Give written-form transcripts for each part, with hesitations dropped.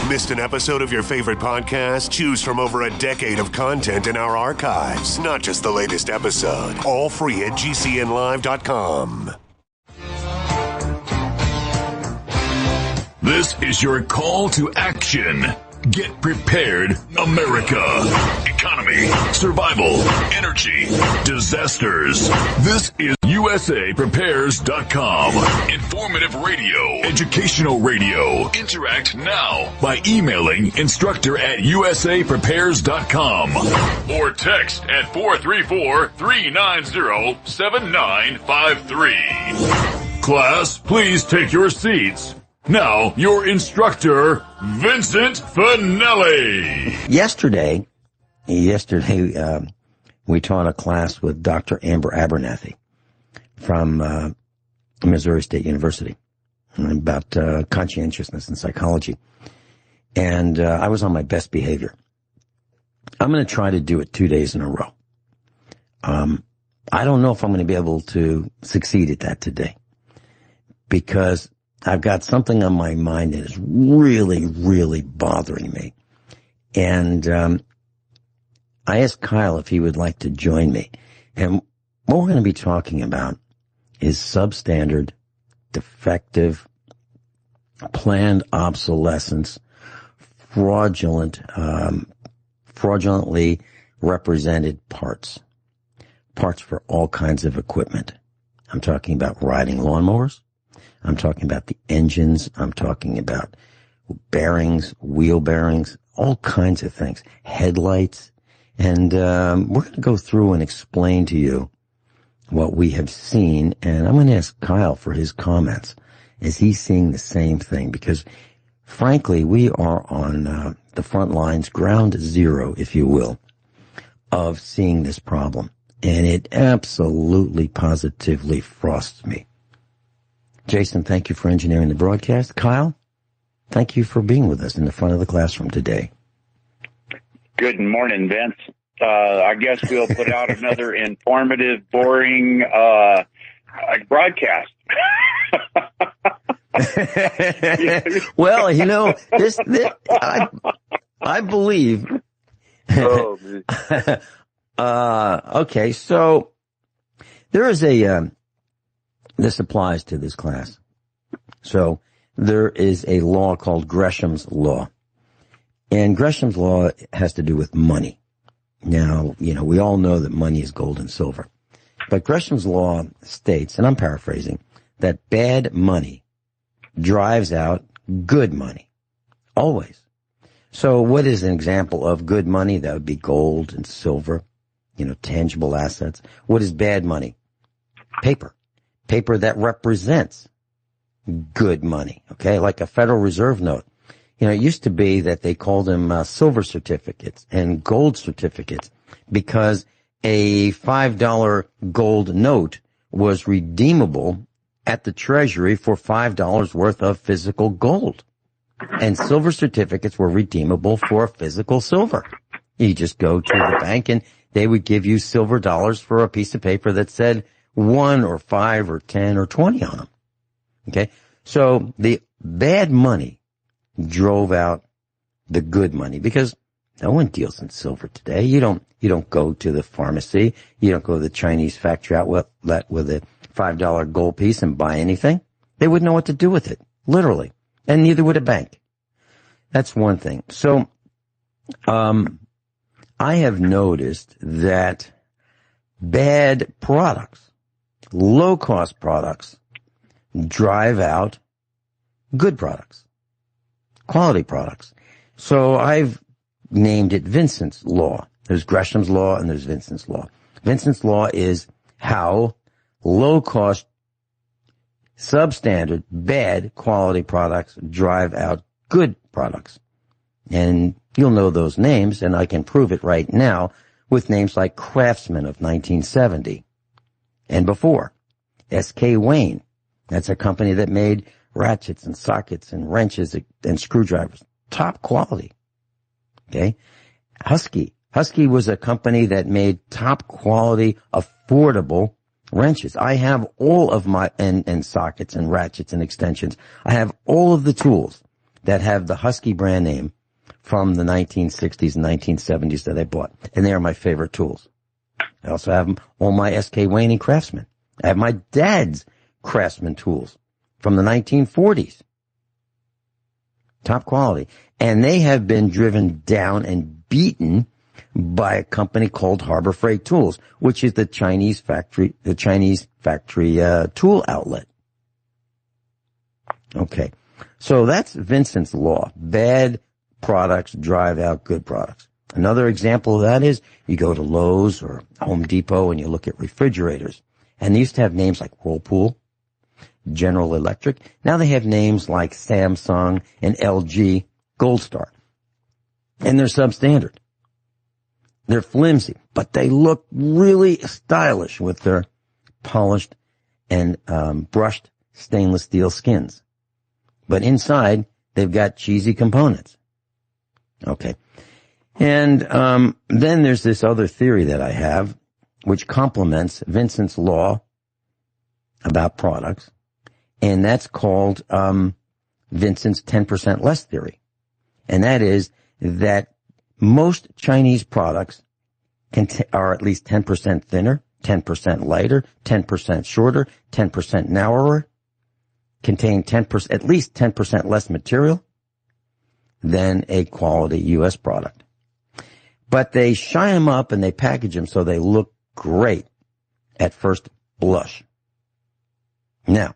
Missed an episode of your favorite podcast? Choose from over a decade of content in our archives, not just the latest episode. All free at GCNlive.com. This is your call to action. Get prepared, America. Economy, survival, energy, disasters. This is USAPrepares.com. Informative radio, educational radio. Interact now by emailing instructor at USAPrepares.com or text at 434-390-7953. Class, please take your seats. Now, your instructor, Vincent Finelli. Yesterday, we taught a class with Dr. Amber Abernathy from Missouri State University about conscientiousness and psychology. And I was on my best behavior. I'm going to try to do it 2 days in a row. I don't know if I'm going to be able to succeed at that today because I've got something on my mind that is really, really bothering me. And I asked Kyle if he would like to join me. And what we're going to be talking about is substandard, defective, planned obsolescence, fraudulently represented parts for all kinds of equipment. I'm talking about riding lawnmowers. I'm talking about the engines. I'm talking about bearings, wheel bearings, all kinds of things, headlights. And we're going to go through and explain to you what we have seen. And I'm going to ask Kyle for his comments. Is he seeing the same thing? Because, frankly, we are on the front lines, ground zero, if you will, of seeing this problem. And it absolutely, positively frosts me. Jason, thank you for engineering the broadcast. Kyle, thank you for being with us in the front of the classroom today. Good morning, Vince. I guess we'll put out another informative, boring broadcast. Well, you know, this I believe. Oh, okay, so there is this applies to this class. So there is a law called Gresham's Law. And Gresham's Law has to do with money. Now, you know, we all know that money is gold and silver. But Gresham's Law states, and I'm paraphrasing, that bad money drives out good money. Always. So what is an example of good money? That would be gold and silver, you know, tangible assets. What is bad money? Paper. Paper that represents good money, okay, like a Federal Reserve note. You know, it used to be that they called them silver certificates and gold certificates because a $5 gold note was redeemable at the Treasury for $5 worth of physical gold. And silver certificates were redeemable for physical silver. You just go to the bank and they would give you silver dollars for a piece of paper that said 1 or 5 or 10 or 20 on them. Okay. So the bad money drove out the good money because no one deals in silver today. You don't go to the pharmacy. You don't go to the Chinese factory outlet with a $5 gold piece and buy anything. They wouldn't know what to do with it, literally. And neither would a bank. That's one thing. So, I have noticed that bad products, low-cost products, drive out good products, quality products. So I've named it Vincent's Law. There's Gresham's Law and there's Vincent's Law. Vincent's Law is how low-cost, substandard, bad quality products drive out good products. And you'll know those names, and I can prove it right now with names like Craftsman of 1970 and before. S.K. Wayne, that's a company that made ratchets and sockets and wrenches and screwdrivers. Top quality. Okay? Husky was a company that made top quality, affordable wrenches. I have all of my, and sockets and ratchets and extensions. I have all of the tools that have the Husky brand name from the 1960s and 1970s that I bought. And they are my favorite tools. I also have all my SK Wayne and Craftsman. I have my dad's Craftsman tools from the 1940s. Top quality. And they have been driven down and beaten by a company called Harbor Freight Tools, which is the Chinese factory tool outlet. Okay. So that's Vincent's law. Bad products drive out good products. Another example of that is you go to Lowe's or Home Depot and you look at refrigerators. And they used to have names like Whirlpool, General Electric. Now they have names like Samsung and LG Gold Star. And they're substandard. They're flimsy, but they look really stylish with their polished and brushed stainless steel skins. But inside, they've got cheesy components. Okay. And then there's this other theory that I have, which complements Vincent's law about products, and that's called Vincent's 10% less theory. And that is that most Chinese products are at least 10% thinner, 10% lighter, 10% shorter, 10% narrower, contain at least 10% less material than a quality U.S. product. But they shine them up and they package them so they look great at first blush. Now,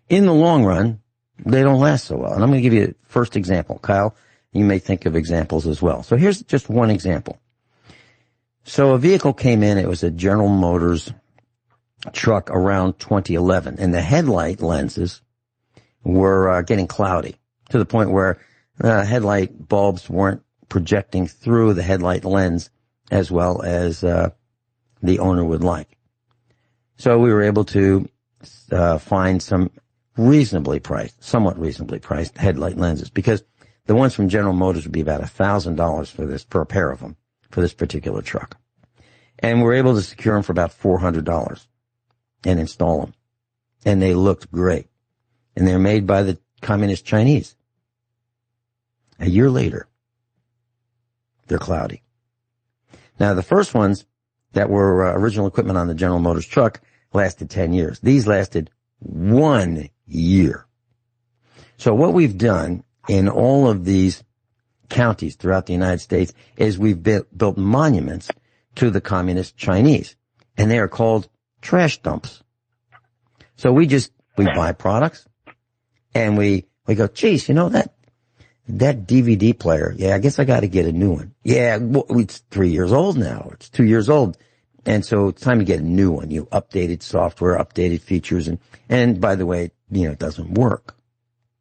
in the long run, they don't last so well. And I'm going to give you a first example. Kyle, you may think of examples as well. So here's just one example. So a vehicle came in. It was a General Motors truck around 2011. And the headlight lenses were getting cloudy to the point where headlight bulbs weren't projecting through the headlight lens as well as the owner would like. So we were able to find some somewhat reasonably priced headlight lenses, because the ones from General Motors would be about $1,000 for a pair of them for this particular truck. And we're able to secure them for about $400 and install them. And they looked great. And they're made by the Communist Chinese. A year later, they're cloudy. Now, the first ones that were original equipment on the General Motors truck lasted 10 years. These lasted 1 year. So what we've done in all of these counties throughout the United States is we've built monuments to the Communist Chinese, and they are called trash dumps. So we buy products, and we go, geez, you know, that DVD player, yeah, I guess I got to get a new one. Yeah, well, it's 3 years old now. It's 2 years old. And so it's time to get a new one. You updated software, updated features, and by the way, you know, it doesn't work.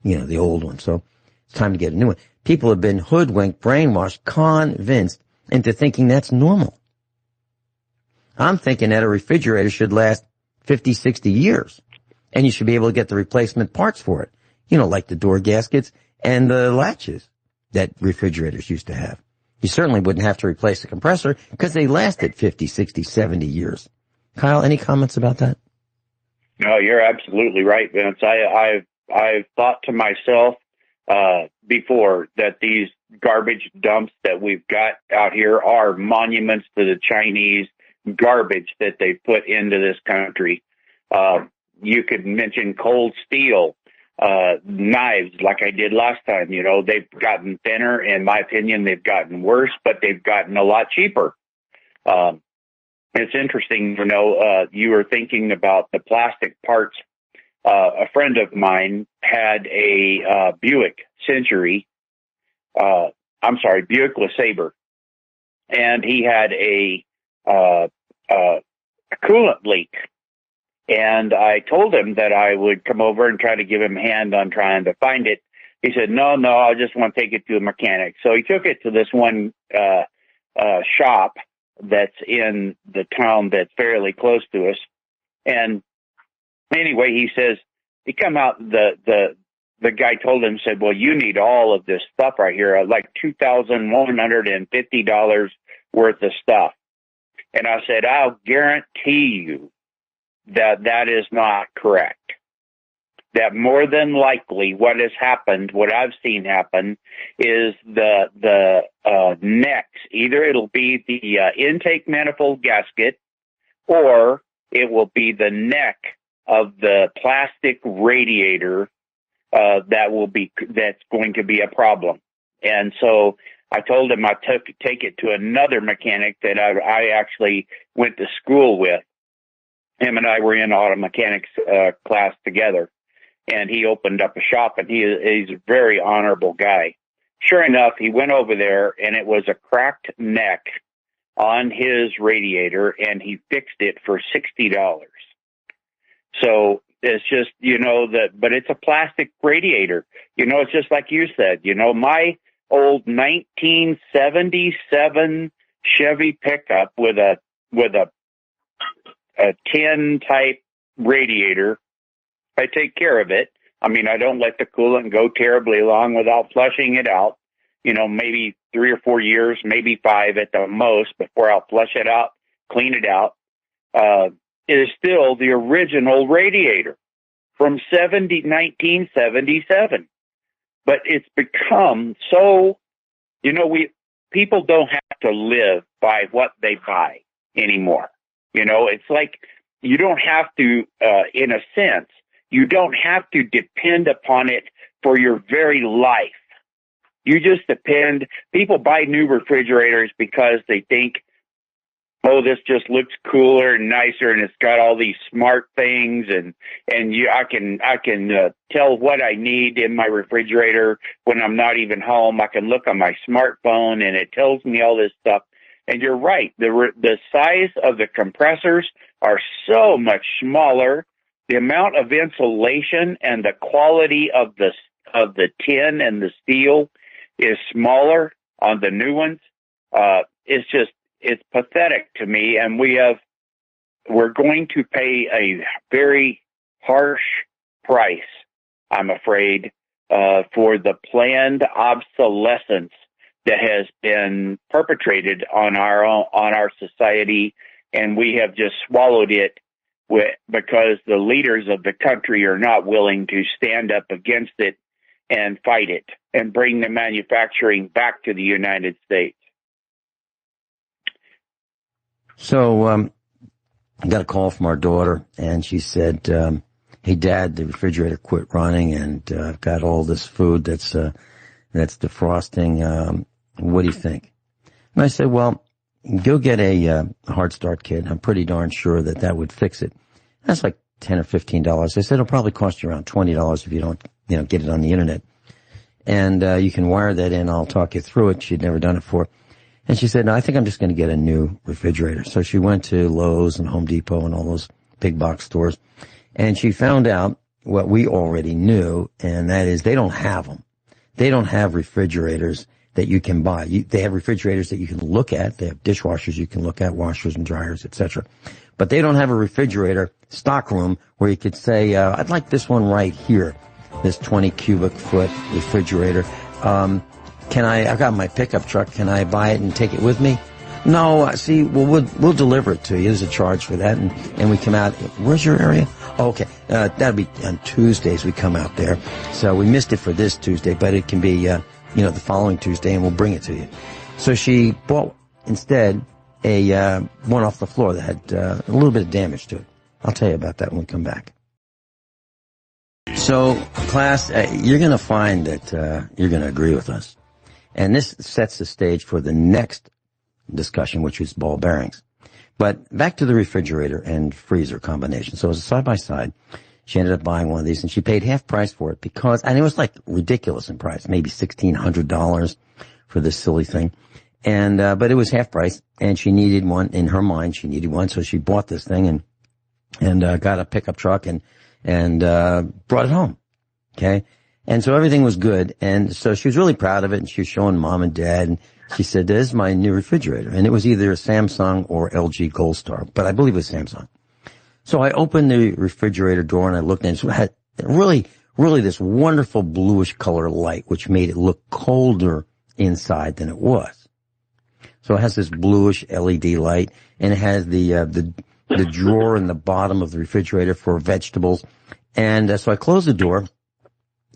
You know, the old one. So it's time to get a new one. People have been hoodwinked, brainwashed, convinced into thinking that's normal. I'm thinking that a refrigerator should last 50, 60 years. And you should be able to get the replacement parts for it. You know, like the door gaskets and the latches that refrigerators used to have. You certainly wouldn't have to replace the compressor because they lasted 50, 60, 70 years. Kyle, any comments about that? No, you're absolutely right, Vince. I've thought to myself before that these garbage dumps that we've got out here are monuments to the Chinese garbage that they put into this country. You could mention cold steel, knives, like I did last time. You know, they've gotten thinner. In my opinion, they've gotten worse, but they've gotten a lot cheaper. It's interesting, you know, you were thinking about the plastic parts. A friend of mine had a Buick Century, Buick LeSabre, and he had a coolant leak. And I told him that I would come over and try to give him a hand on trying to find it. He said, no, I just want to take it to a mechanic. So he took it to this one shop that's in the town that's fairly close to us. And anyway, he says, he come out, the guy told him, said, well, you need all of this stuff right here, like $2,150 worth of stuff. And I said, I'll guarantee you that is not correct. that more than likely what has happened, what I've seen happen, is the necks. Either it'll be the intake manifold gasket, or it will be the neck of the plastic radiator that's going to be a problem. And so I told him I'd take it to another mechanic that I actually went to school with. Him and I were in auto mechanics class together, and he opened up a shop, and he's a very honorable guy. Sure enough, he went over there, and it was a cracked neck on his radiator, and he fixed it for $60. So it's just, but it's a plastic radiator. It's just like you said, my old 1977 Chevy pickup with a 10 type radiator. I take care of it. I mean, I don't let the coolant go terribly long without flushing it out. Maybe 3 or 4 years, maybe 5 at the most before I'll flush it out, clean it out. It is still the original radiator from 1977. But it's become so, people don't have to live by what they buy anymore. It's like you don't have to, in a sense, you don't have to depend upon it for your very life. You just depend. People buy new refrigerators because they think, oh, this just looks cooler and nicer, and it's got all these smart things, and I can tell what I need in my refrigerator when I'm not even home. I can look on my smartphone, and it tells me all this stuff. And you're right. The size of the compressors are so much smaller. The amount of insulation and the quality of the tin and the steel is smaller on the new ones. It's pathetic to me. And we're going to pay a very harsh price, I'm afraid, for the planned obsolescence that has been perpetrated on our society, and we have just swallowed it because the leaders of the country are not willing to stand up against it and fight it and bring the manufacturing back to the United States. So I got a call from our daughter, and she said, hey, Dad, the refrigerator quit running, and I've got all this food that's defrosting. What do you think? And I said, well, go get a hard start kit. I'm pretty darn sure that would fix it. That's like $10 or $15. I said, it'll probably cost you around $20 if you don't, get it on the internet. And you can wire that in. I'll talk you through it. She'd never done it before. And she said, no, I think I'm just going to get a new refrigerator. So she went to Lowe's and Home Depot and all those big box stores. And she found out what we already knew, and that is they don't have them. They don't have refrigerators that you can buy. They have refrigerators that you can look at. They have dishwashers you can look at, washers and dryers, etc. But they don't have a refrigerator stockroom where you could say, I'd like this one right here, this 20 cubic foot refrigerator. I've got my pickup truck. Can I buy it and take it with me? No, see, we'll deliver it to you. There's a charge for that. And we come out. Where's your area? Oh, okay. That'll be on Tuesdays we come out there. So we missed it for this Tuesday, but it can be, the following Tuesday, and we'll bring it to you. So she bought instead a one off the floor that had a little bit of damage to it. I'll tell you about that when we come back. So, class, you're going to find that you're going to agree with us. And this sets the stage for the next discussion, which is ball bearings. But back to the refrigerator and freezer combination. So it was a side-by-side. She ended up buying one of these, and she paid half price for it and it was like ridiculous in price, maybe $1,600 for this silly thing. And, but it was half price, and she needed one. In her mind, she needed one, so she bought this thing and got a pickup truck and brought it home. Okay. And so everything was good. And so she was really proud of it, and she was showing Mom and Dad, and she said, this is my new refrigerator. And it was either a Samsung or LG Gold Star, but I believe it was Samsung. So I opened the refrigerator door and I looked, and it had really this wonderful bluish color light, which made it look colder inside than it was. So it has this bluish LED light, and it has the drawer in the bottom of the refrigerator for vegetables. And so I closed the door,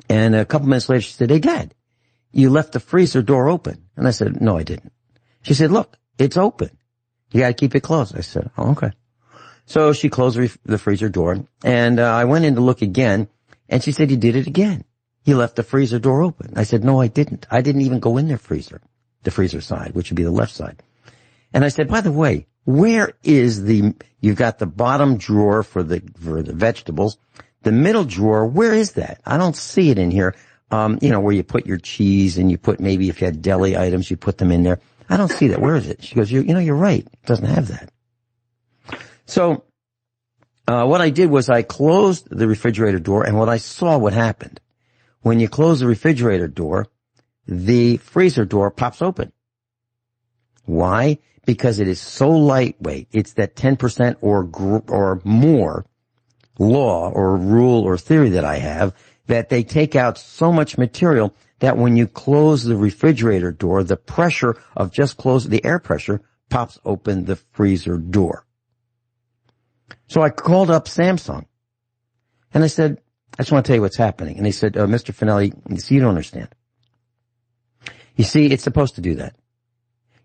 and a couple minutes later she said, "Hey, Dad, you left the freezer door open." And I said, "No, I didn't." She said, "Look, it's open. You got to keep it closed." I said, "Oh, okay." So she closed the freezer door, and I went in to look again, and she said, "You did it again. You left the freezer door open." I said, "No, I didn't. I didn't even go in the freezer side, which would be the left side." And I said, "By the way, where is you've got the bottom drawer for the vegetables, the middle drawer, where is that? I don't see it in here. Where you put your cheese and you put maybe if you had deli items, you put them in there. I don't see that. Where is it?" She goes, you're right. It doesn't have that." So, what I did was I closed the refrigerator door, and what happened. When you close the refrigerator door, the freezer door pops open. Why? Because it is so lightweight. It's that 10% or more law or rule or theory that I have that they take out so much material that when you close the refrigerator door, the pressure of just closing the air pressure pops open the freezer door. So I called up Samsung and I said, "I just want to tell you what's happening." And they said, "Mr. Finelli, you don't understand. You see, it's supposed to do that.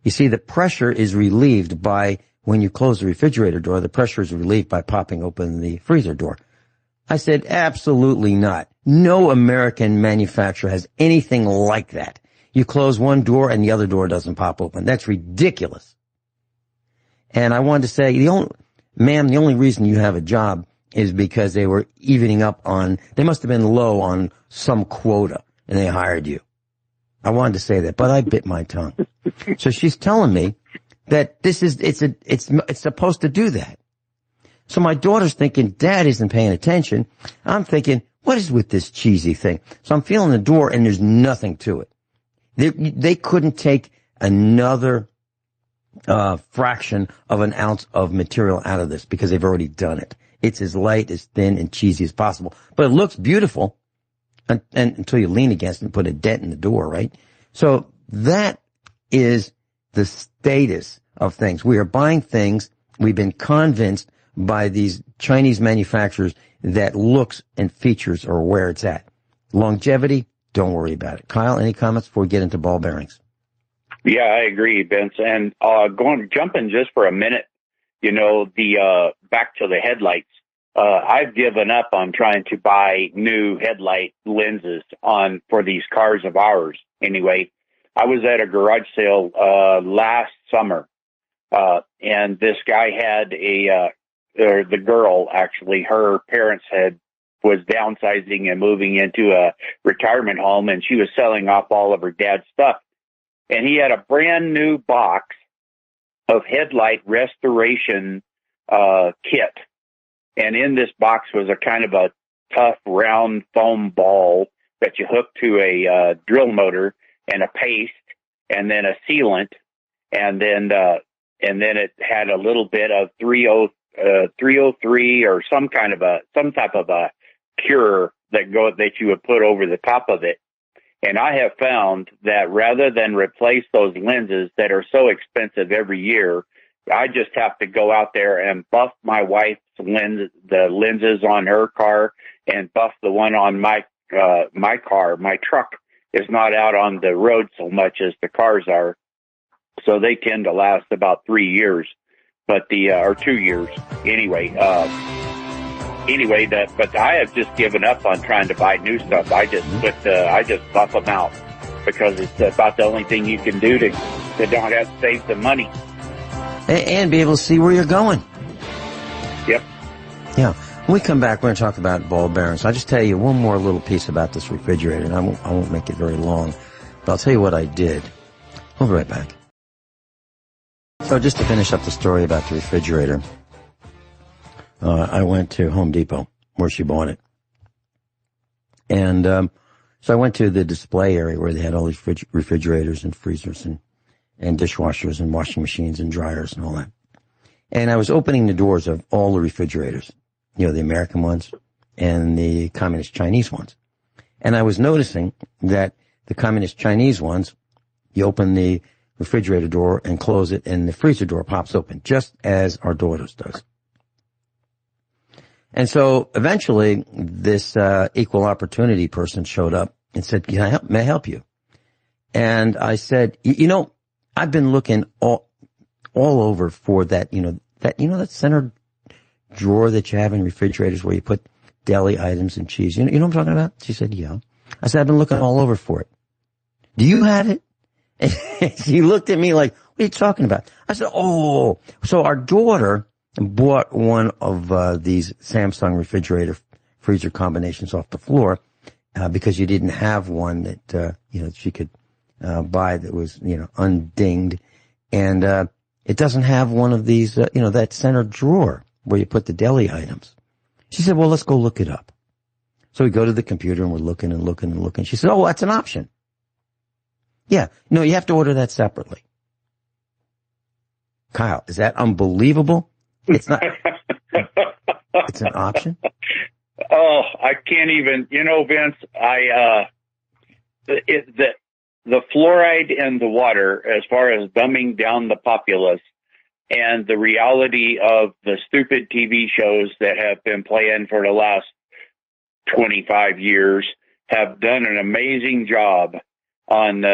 You see, the pressure is relieved by, when you close the refrigerator door, the pressure is relieved by popping open the freezer door." I said, "Absolutely not. No American manufacturer has anything like that. You close one door and the other door doesn't pop open. That's ridiculous." And I wanted to say, ma'am, the only reason you have a job is because they were evening up they must have been low on some quota and they hired you. I wanted to say that, but I bit my tongue. So she's telling me that it's supposed to do that. So my daughter's thinking, Dad isn't paying attention. I'm thinking, what is with this cheesy thing? So I'm feeling the door and there's nothing to it. They couldn't take another fraction of an ounce of material out of this because they've already done it. It's as light, as thin, and cheesy as possible. But it looks beautiful and until you lean against it and put a dent in the door, right? So that is the status of things. We are buying things. We've been convinced by these Chinese manufacturers that looks and features are where it's at. Longevity, don't worry about it. Kyle, any comments before we get into ball bearings? Yeah, I agree, Vince. And jumping just for a minute, back to the headlights. I've given up on trying to buy new headlight lenses for these cars of ours. Anyway, I was at a garage sale last summer, and this guy had the girl, actually, her parents was downsizing and moving into a retirement home, and she was selling off all of her dad's stuff. And he had a brand new box of headlight restoration kit. And in this box was a kind of a tough round foam ball that you hook to a drill motor and a paste and then a sealant. And then it had a little bit of 303 or some type of a cure that you would put over the top of it. And I have found that rather than replace those lenses that are so expensive every year, I just have to go out there and buff my wife's the lenses on her car, and buff the one on my car. My truck is not out on the road so much as the cars are, so they tend to last about 3 years, or 2 years anyway. But I have just given up on trying to buy new stuff. I just buff them out because it's about the only thing you can do to don't have to save some money and be able to see where you're going. Yep. Yeah. When we come back, we're going to talk about ball bearings. I'll just tell you one more little piece about this refrigerator, and I won't make it very long, but I'll tell you what I did. We'll be right back. So just to finish up the story about the refrigerator, I went to Home Depot where she bought it. And so I went to the display area where they had all these refrigerators and freezers and dishwashers and washing machines and dryers and all that. And I was opening the doors of all the refrigerators, the American ones and the Communist Chinese ones. And I was noticing that the Communist Chinese ones, you open the refrigerator door and close it and the freezer door pops open, just as our daughter's does. And so eventually this equal opportunity person showed up and said, may I help you? And I said, you know, I've been looking all over for that, that center drawer that you have in refrigerators where you put deli items and cheese. You know what I'm talking about? She said, yeah. I said, I've been looking all over for it. Do you have it? And she looked at me like, what are you talking about? I said, oh, so our daughter bought one of these Samsung refrigerator freezer combinations off the floor because you didn't have one that she could buy that was undinged, and it doesn't have one of these that center drawer where you put the deli items. She said, well, let's go look it up. So we go to the computer and we're looking and looking and looking. She said, oh, that's an option. Yeah, no, you have to order that separately. Kyle, is that unbelievable? It's not. It's an option. Oh, I can't even. Vince, the fluoride in the water, as far as dumbing down the populace, and the reality of the stupid TV shows that have been playing for the last 25 years, have done an amazing job on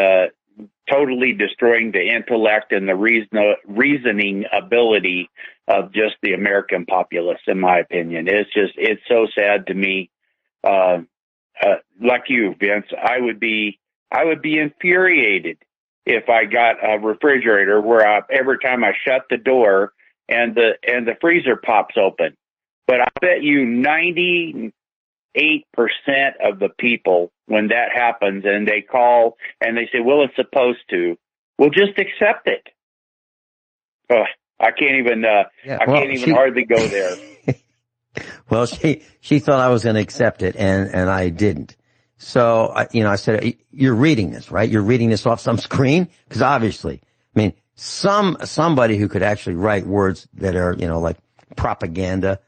totally destroying the intellect and the reasoning ability of just the American populace, in my opinion. It's so sad to me. Like you, Vince, I would be infuriated if I got a refrigerator where every time I shut the door and the freezer pops open. But I bet you 98% of the people, when that happens and they call and they say, well, it's supposed to, will just accept it. Oh, I can't even, hardly go there. Well, she thought I was going to accept it and I didn't. So, I said, you're reading this, right? You're reading this off some screen? Because obviously, I mean, somebody who could actually write words that are, like propaganda,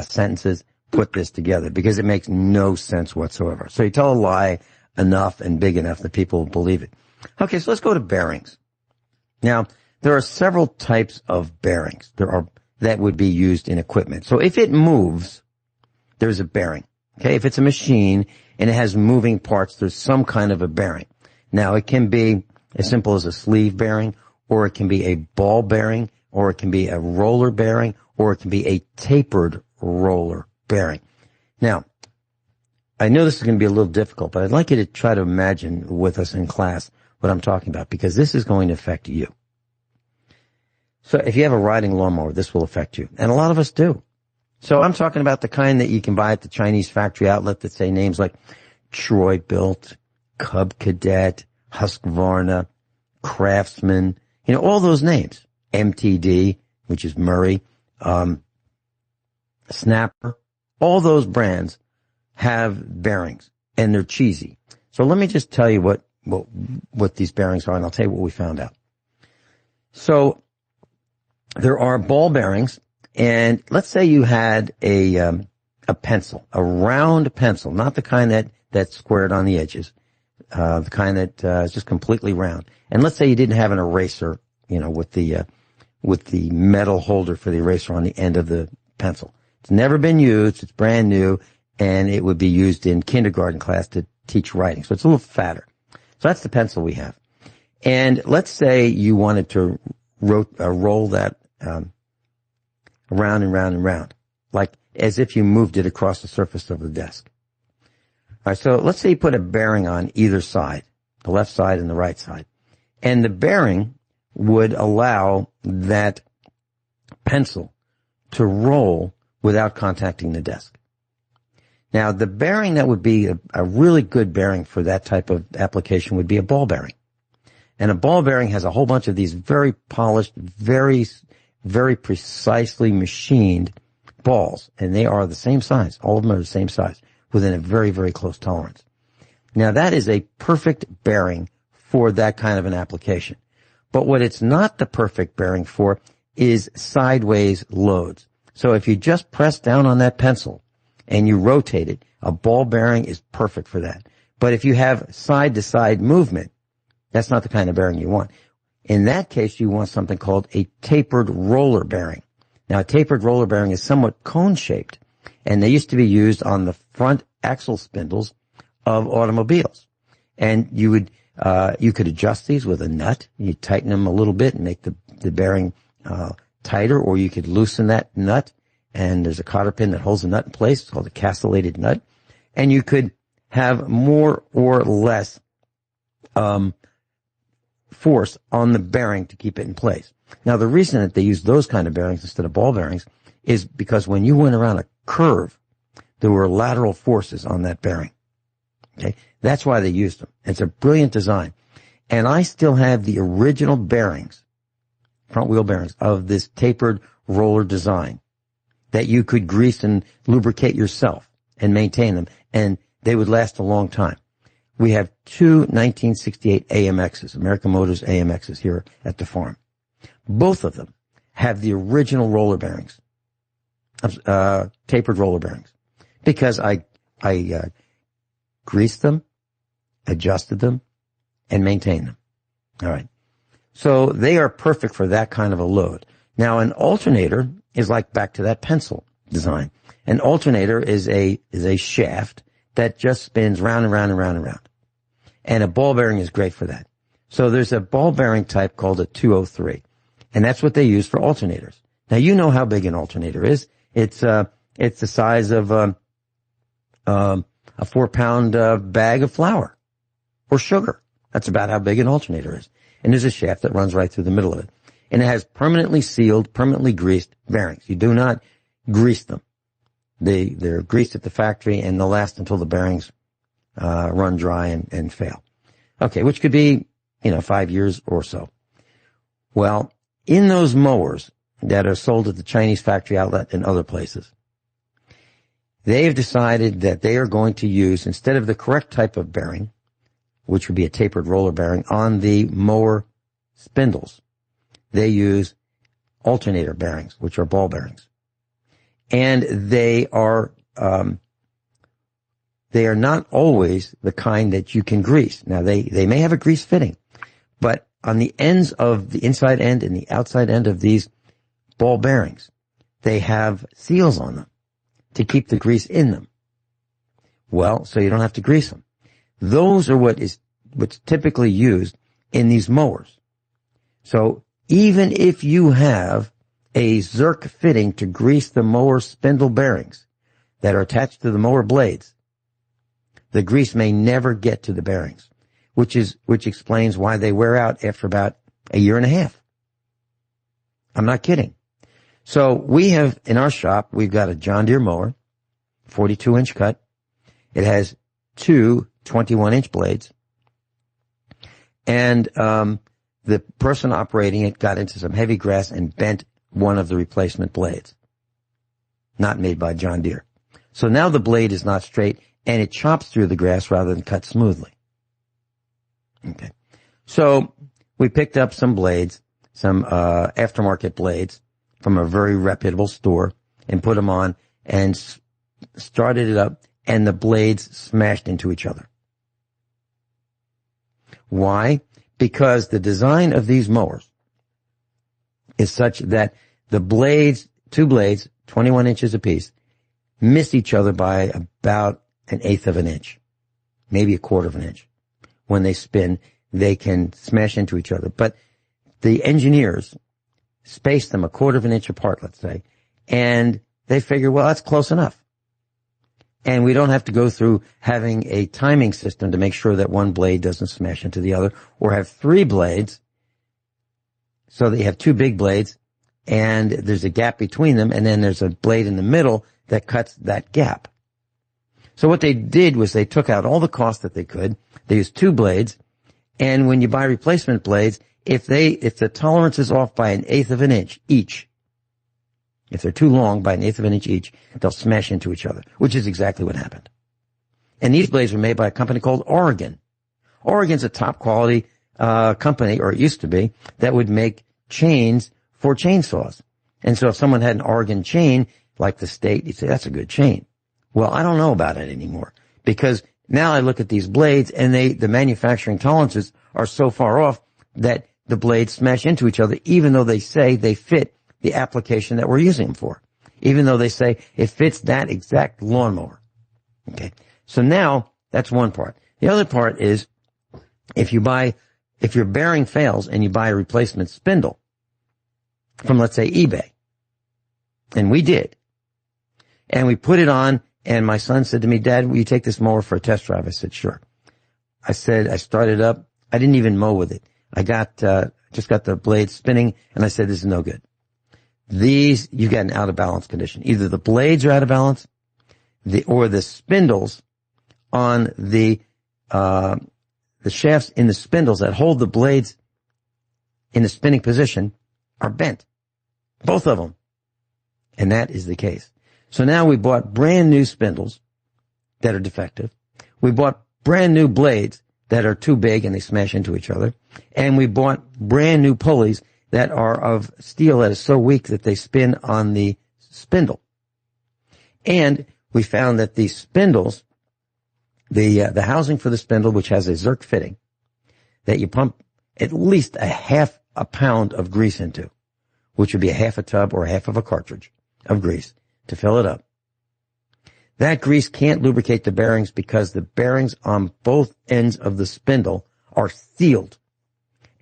sentences, put this together, because it makes no sense whatsoever. So you tell a lie enough and big enough that people will believe it. Okay, so let's go to bearings. Now, there are several types of bearings that would be used in equipment. So if it moves, there's a bearing. Okay, if it's a machine and it has moving parts, there's some kind of a bearing. Now, it can be as simple as a sleeve bearing, or it can be a ball bearing, or it can be a roller bearing, or it can be a tapered roller bearing. Now, I know this is going to be a little difficult, but I'd like you to try to imagine with us in class what I'm talking about, because this is going to affect you. So if you have a riding lawnmower, this will affect you. And a lot of us do. So I'm talking about the kind that you can buy at the Chinese factory outlet that say names like Troy Built, Cub Cadet, Husqvarna, Craftsman, all those names. MTD, which is Murray, Snapper, all those brands have bearings, and they're cheesy. So let me just tell you what these bearings are, and I'll tell you what we found out. So there are ball bearings, and let's say you had a pencil, a round pencil, not the kind that's squared on the edges, the kind that is just completely round. And let's say you didn't have an eraser, with the metal holder for the eraser on the end of the pencil. It's never been used. It's brand new, and it would be used in kindergarten class to teach writing. So it's a little fatter. So that's the pencil we have. And let's say you wanted to roll that around and round and round, like as if you moved it across the surface of the desk. All right, so let's say you put a bearing on either side, the left side and the right side. And the bearing would allow that pencil to roll without contacting the desk. Now, the bearing that would be a really good bearing for that type of application would be a ball bearing. And a ball bearing has a whole bunch of these very polished, very, very precisely machined balls. And they are the same size. All of them are the same size, within a very, very close tolerance. Now, that is a perfect bearing for that kind of an application. But what it's not the perfect bearing for is sideways loads. So if you just press down on that pencil and you rotate it, a ball bearing is perfect for that. But if you have side-to-side movement, that's not the kind of bearing you want. In that case, you want something called a tapered roller bearing. Now, a tapered roller bearing is somewhat cone-shaped, And they used to be used on the front axle spindles of automobiles. And you could adjust these with a nut. You tighten them a little bit and make the bearing tighter, or you could loosen that nut. And there's a cotter pin that holds the nut in place. It's called a castellated nut. And you could have more or less force on the bearing to keep it in place. Now, the reason that they use those kind of bearings instead of ball bearings is because when you went around a curve, there were lateral forces on that bearing. Okay, that's why they used them. It's a brilliant design. And I still have the original bearings, front wheel bearings, of this tapered roller design that you could grease and lubricate yourself and maintain them, and they would last a long time. We have two 1968 AMXs, American Motors AMXs, here at the farm. Both of them have the original roller bearings, tapered roller bearings, because I greased them, adjusted them, and maintained them. All right. So they are perfect for that kind of a load. Now, an alternator is like back to that pencil design. An alternator is a shaft that just spins round and round and round and round. And a ball bearing is great for that. So there's a ball bearing type called a 203. And that's what they use for alternators. Now, you know how big an alternator is. It's the size of a 4-pound bag of flour or sugar. That's about how big an alternator is. And there's a shaft that runs right through the middle of it. And it has permanently sealed, permanently greased bearings. You do not grease them. They're greased at the factory, and they'll last until the bearings run dry and fail. Okay, which could be, 5 years or so. Well, in those mowers that are sold at the Chinese factory outlet and other places, they have decided that they are going to use, instead of the correct type of bearing, which would be a tapered roller bearing, on the mower spindles, they use alternator bearings, which are ball bearings. And they are not always the kind that you can grease. Now, they may have a grease fitting, but on the ends of the inside end and the outside end of these ball bearings, they have seals on them to keep the grease in them. Well, so you don't have to grease them. Those are what's typically used in these mowers. So even if you have a Zerk fitting to grease the mower spindle bearings that are attached to the mower blades, the grease may never get to the bearings, which explains why they wear out after about a year and a half. I'm not kidding. So we have, in our shop, we've got a John Deere mower, 42-inch cut. It has two 21-inch blades. And the person operating it got into some heavy grass and bent one of the replacement blades. Not made by John Deere. So now the blade is not straight, and it chops through the grass rather than cut smoothly. Okay. So we picked up some blades, some aftermarket blades from a very reputable store, and put them on and started it up, and the blades smashed into each other. Why? Because the design of these mowers is such that the blades, two blades, 21 inches apiece, miss each other by about 1/8 of an inch, maybe 1/4 of an inch. When they spin, they can smash into each other. But the engineers space them 1/4 of an inch apart, let's say, and they figure, well, that's close enough. And we don't have to go through having a timing system to make sure that one blade doesn't smash into the other, or have 3 blades so that you have 2 big blades and there's a gap between them, and then there's a blade in the middle that cuts that gap. So what they did was they took out all the cost that they could. They used 2 blades, and when you buy replacement blades, if the tolerance is off by 1/8 of an inch each, if they're too long by 1/8 of an inch each, they'll smash into each other, which is exactly what happened. And these blades were made by a company called Oregon. Oregon's a top quality company, or it used to be, that would make chains for chainsaws. And so if someone had an Oregon chain, like the state, you'd say, that's a good chain. Well, I don't know about it anymore, because now I look at these blades and the manufacturing tolerances are so far off that the blades smash into each other, even though they say they fit the application that we're using them for. even though they say it fits that exact lawnmower. Okay. So now that's one part. The other part is if your bearing fails and you buy a replacement spindle from, let's say, eBay, and we did, and we put it on, and my son said to me, Dad, will you take this mower for a test drive? I said, sure. I started up. I didn't even mow with it. I just got the blade spinning, and I said, this is no good. You get an out of balance condition. Either the blades are out of balance, or the spindles on the shafts in the spindles that hold the blades in the spinning position are bent. Both of them. And that is the case. So now we bought brand new spindles that are defective. We bought brand new blades that are too big and they smash into each other. And we bought brand new pulleys that are of steel that is so weak that they spin on the spindle. And we found that these spindles, the housing for the spindle, which has a Zerk fitting, that you pump at least a half a pound of grease into, which would be a half a tub or a half of a cartridge of grease to fill it up. That grease can't lubricate the bearings because the bearings on both ends of the spindle are sealed.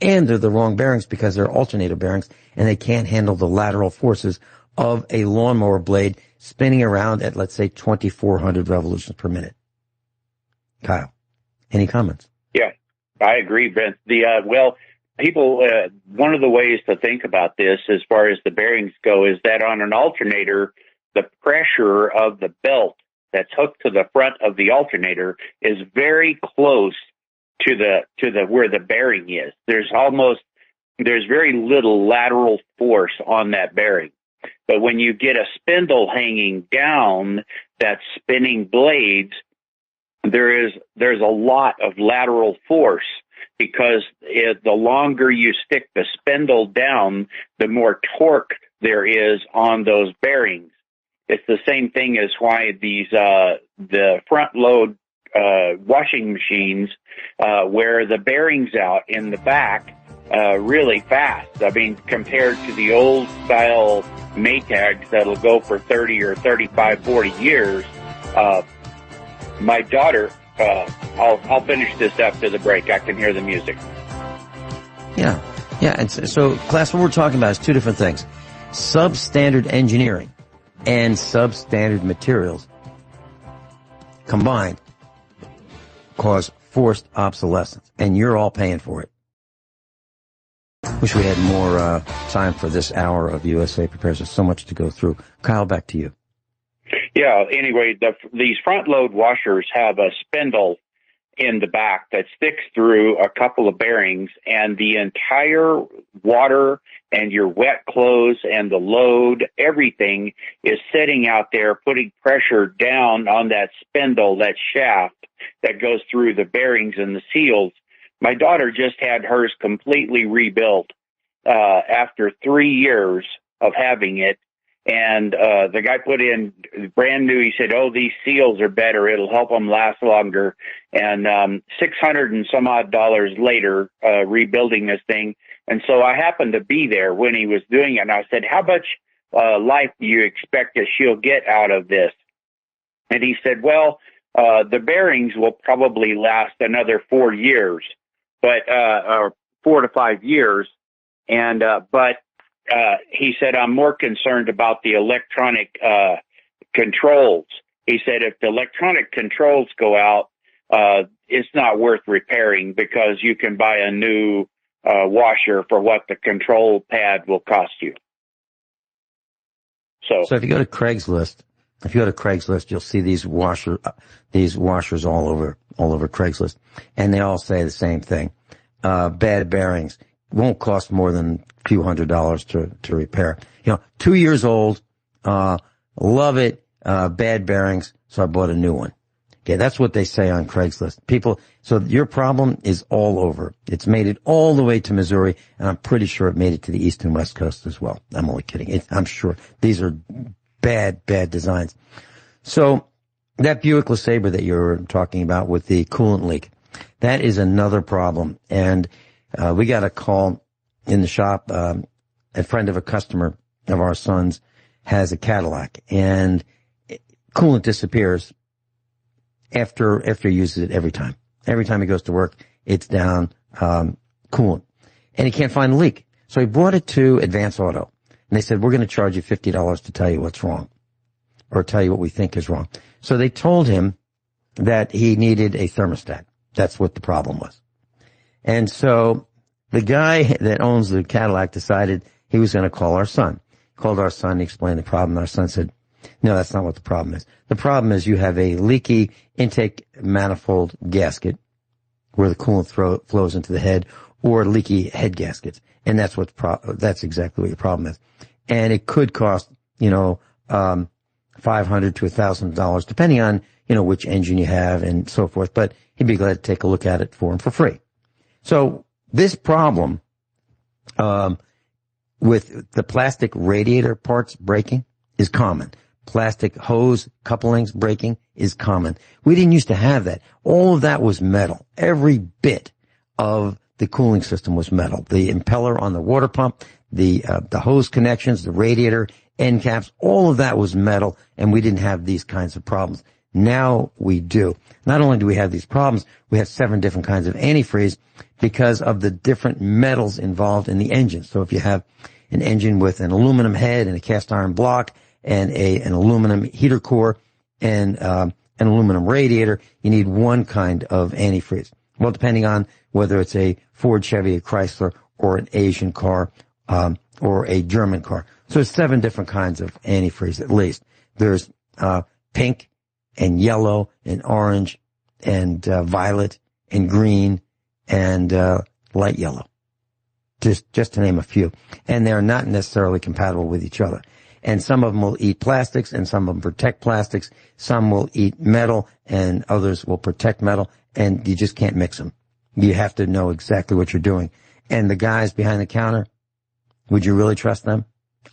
And they're the wrong bearings because they're alternator bearings and they can't handle the lateral forces of a lawnmower blade spinning around at, let's say, 2,400 revolutions per minute. Kyle, any comments? Yeah, I agree, Brent. People, one of the ways to think about this as far as the bearings go is that on an alternator, the pressure of the belt that's hooked to the front of the alternator is very close to the where the bearing is. There's very little lateral force on that bearing. But when you get a spindle hanging down that's spinning blades, there's a lot of lateral force because the longer you stick the spindle down, the more torque there is on those bearings. It's the same thing as why the front load washing machines wear the bearings out in the back really fast. I mean, compared to the old style Maytags that'll go for 30 or 35, 40 years. My daughter, I'll finish this after the break. I can hear the music. Yeah. And so, class, what we're talking about is two different things. Substandard engineering and substandard materials combined cause forced obsolescence, and you're all paying for it. Wish we had more time for this hour of USA Prepares. There's so much to go through. Kyle, back to you. Yeah, anyway, these front load washers have a spindle in the back that sticks through a couple of bearings, and the entire water and your wet clothes and the load, everything is sitting out there putting pressure down on that spindle, that shaft that goes through the bearings and the seals. My daughter just had hers completely rebuilt after 3 years of having it. And the guy put in brand new. He said, "Oh, these seals are better. It'll help them last longer." And $600 and some odd later, rebuilding this thing. And so I happened to be there when he was doing it. And I said, "How much life do you expect that she'll get out of this?" And he said, "Well, the bearings will probably last another 4 years, or 4 to 5 years, and but." He said, "I'm more concerned about the electronic controls." He said, "If the electronic controls go out, it's not worth repairing because you can buy a new washer for what the control pad will cost you." So if you go to Craigslist, you'll see these washers all over Craigslist, and they all say the same thing. Bad bearings won't cost more than a few $100s to repair. 2 years old, love it, bad bearings, so I bought a new one. Okay, that's what they say on Craigslist. So your problem is all over. It's made it all the way to Missouri, and I'm pretty sure it made it to the East and West Coast as well. I'm only kidding. I'm sure these are bad designs. So that Buick LeSabre that you're talking about with the coolant leak, that is another problem. And we got a call in the shop. A friend of a customer of our son's has a Cadillac, and coolant disappears after he uses it every time. Every time he goes to work, it's down coolant. And he can't find the leak. So he brought it to Advance Auto. And they said, we're going to charge you $50 to tell you what's wrong, or tell you what we think is wrong. So they told him that he needed a thermostat. That's what the problem was. And so the guy that owns the Cadillac decided he was going to call our son. Called our son, he explained the problem. Our son said, no, that's not what the problem is. The problem is you have a leaky intake manifold gasket where the coolant flows into the head, or leaky head gaskets. And that's that's exactly what your problem is. And it could cost, $500 to $1,000, depending on, which engine you have and so forth. But he'd be glad to take a look at it for him for free. So this problem, with the plastic radiator parts breaking is common. Plastic hose couplings breaking is common. We didn't used to have that. All of that was metal. Every bit of the cooling system was metal. The impeller on the water pump, the hose connections, the radiator, end caps, all of that was metal, and we didn't have these kinds of problems. Now we do. Not only do we have these problems, we have 7 different kinds of antifreeze because of the different metals involved in the engine. So if you have an engine with an aluminum head and a cast iron block and an aluminum heater core and an aluminum radiator, you need one kind of antifreeze. Well, depending on whether it's a Ford, Chevy, a Chrysler, or an Asian car, or a German car. So there's 7 different kinds of antifreeze at least. There's pink and yellow and orange and violet and green and light yellow. Just to name a few. And they're not necessarily compatible with each other. And some of them will eat plastics and some of them protect plastics. Some will eat metal and others will protect metal, and you just can't mix them. You have to know exactly what you're doing. And the guys behind the counter, would you really trust them?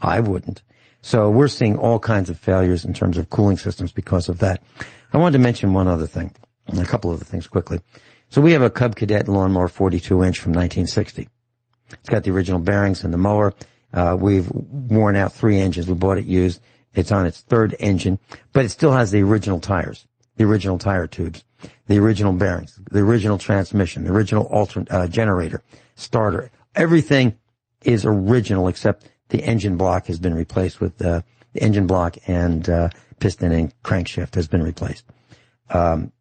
I wouldn't. So we're seeing all kinds of failures in terms of cooling systems because of that. I wanted to mention one other thing, a couple other things quickly. So we have a Cub Cadet lawnmower 42-inch from 1960. It's got the original bearings and the mower. We've worn out 3 engines. We bought it used. It's on its 3rd engine, but it still has the original tires, the original tire tubes, the original bearings, the original transmission, the original generator, starter. Everything is original except the engine block has been replaced with the engine block and piston and crankshaft has been replaced. And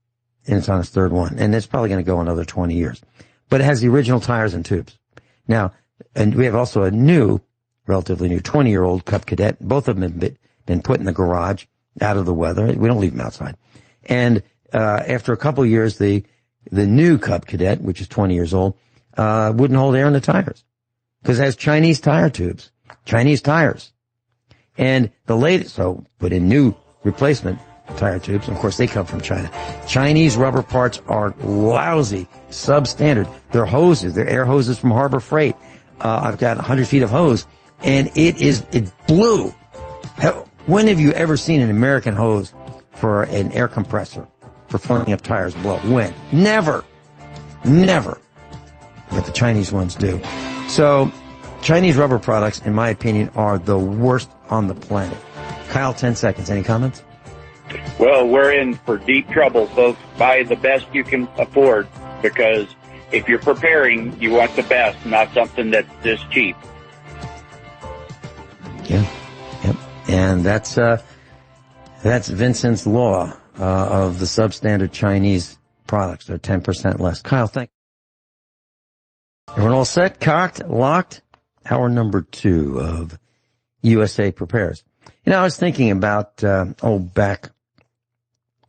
it's on its 3rd one. And it's probably going to go another 20 years. But it has the original tires and tubes. Now, and we have also a new, relatively new, 20-year-old Cub Cadet. Both of them have been put in the garage out of the weather. We don't leave them outside. And after a couple of years, the new Cub Cadet, which is 20 years old, wouldn't hold air in the tires because it has Chinese tire tubes, Chinese tires. And the latest, so put in new replacement tire tubes. Of course, they come from China. Chinese rubber parts are lousy, substandard. They're hoses. They're air hoses from Harbor Freight. I've got 100 feet of hose, and it's blue. When have you ever seen an American hose for an air compressor for filling up tires blow? When? Never. Never. But the Chinese ones do. So, Chinese rubber products, in my opinion, are the worst on the planet. Kyle, 10 seconds. Any comments? Well, we're in for deep trouble, folks. Buy the best you can afford, because if you're preparing, you want the best, not something that's this cheap. Yeah. Yep. And that's Vincent's law of the substandard Chinese products. They're 10% less. Kyle, thank you. Everyone all set? Cocked? Locked? Hour number 2 of USA Prepares. I was thinking about, back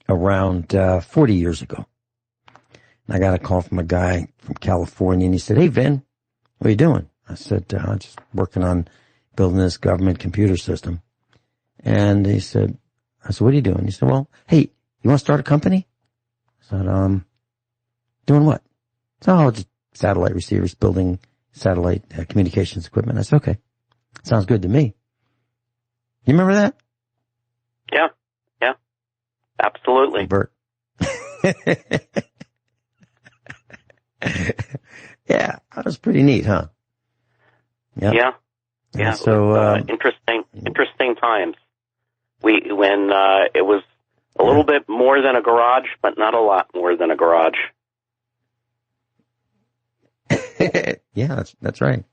around 40 years ago. And I got a call from a guy from California, and he said, "Hey, Vin, what are you doing?" I said, "I'm just working on building this government computer system." And I said, "What are you doing?" He said, "Well, hey, you want to start a company?" I said, "Doing what?" "Oh, just satellite receivers, building satellite communications equipment." I said, "Okay, sounds good to me." You remember that? Yeah, absolutely. Bert. Yeah, that was pretty neat, huh? Yep. Yeah. So, interesting. interesting times. When it was a little bit more than a garage, but not a lot more than a garage. Yeah, that's right.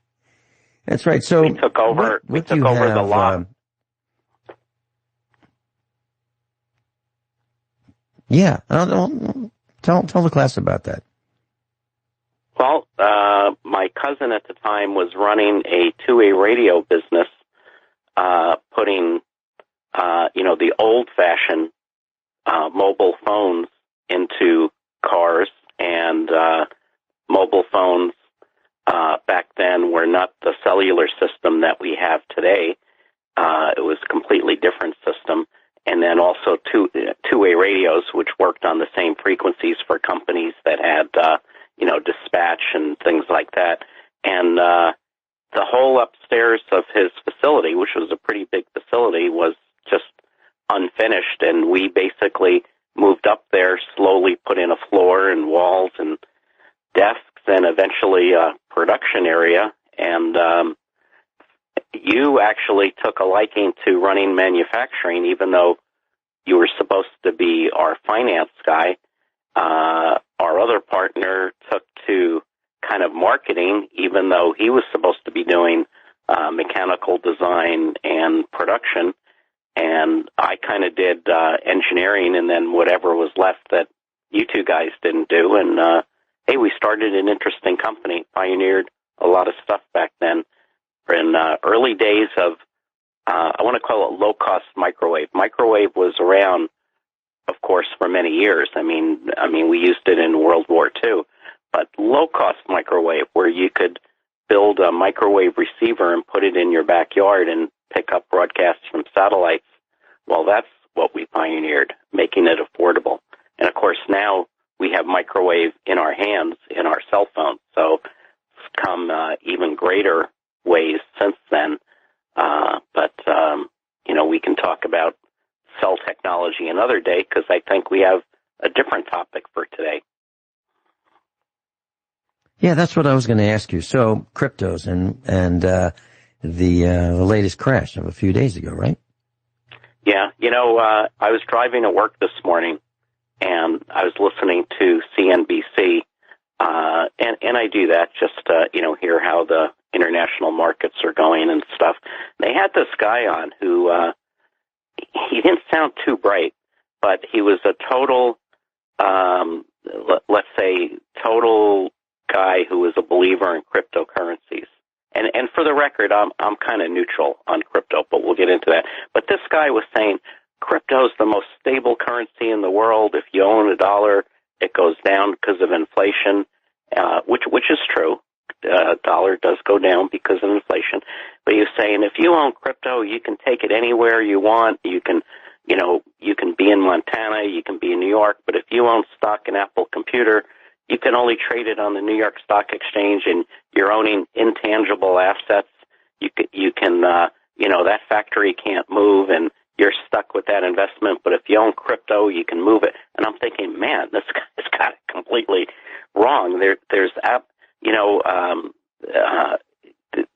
That's right. So we took over. We took over the lot. Yeah, tell the class about that. Well, my cousin at the time was running a two-way radio business, putting, the old-fashioned mobile phones into cars, and mobile phones back then were not the cellular system that we have today. It was a completely different system. And then also two-way radios, which worked on the same frequencies for companies that had, dispatch and things like that. And the whole upstairs of his facility, which was a pretty big facility, was just unfinished. And we basically moved up there, slowly put in a floor and walls and desks, and eventually a production area. And you actually took a liking to running manufacturing, even though you were supposed to be our finance guy. Our other partner took to kind of marketing, even though he was supposed to be doing mechanical design and production. And I kind of did engineering, and then whatever was left that you two guys didn't do. And hey, we started an interesting company, pioneered a lot of stuff back then. In early days of, I want to call it low-cost microwave. Microwave was around, of course, for many years. I mean, we used it in World War II. But low-cost microwave, where you could build a microwave receiver and put it in your backyard and pick up broadcasts from satellites. Well, that's what we pioneered, making it affordable. And, of course, now we have microwave in our hands, in our cell phones. So it's come even greater ways since then. But we can talk about cell technology another day, because I think we have a different topic for today. Yeah, that's what I was going to ask you. So cryptos and the latest crash of a few days ago, right? Yeah, I was driving to work this morning, and I was listening to CNBC, and I do that just to, hear how the international markets are going and stuff. They had this guy on who, he didn't sound too bright, but he was a total, let's say, total guy who was a believer in cryptocurrencies. And for the record, I'm kind of neutral on crypto, but we'll get into that. But this guy was saying crypto is the most stable currency in the world. If you own $1, it goes down because of inflation, which is true. Dollar does go down because of inflation. But he was saying if you own crypto, you can take it anywhere you want. You can be in Montana, you can be in New York. But if you own stock in Apple Computer, you can only trade it on the New York Stock Exchange, and you're owning intangible assets. You can that factory can't move, and you're stuck with that investment. But if you own crypto, you can move it. And I'm thinking, man, this guy's got it completely wrong. There's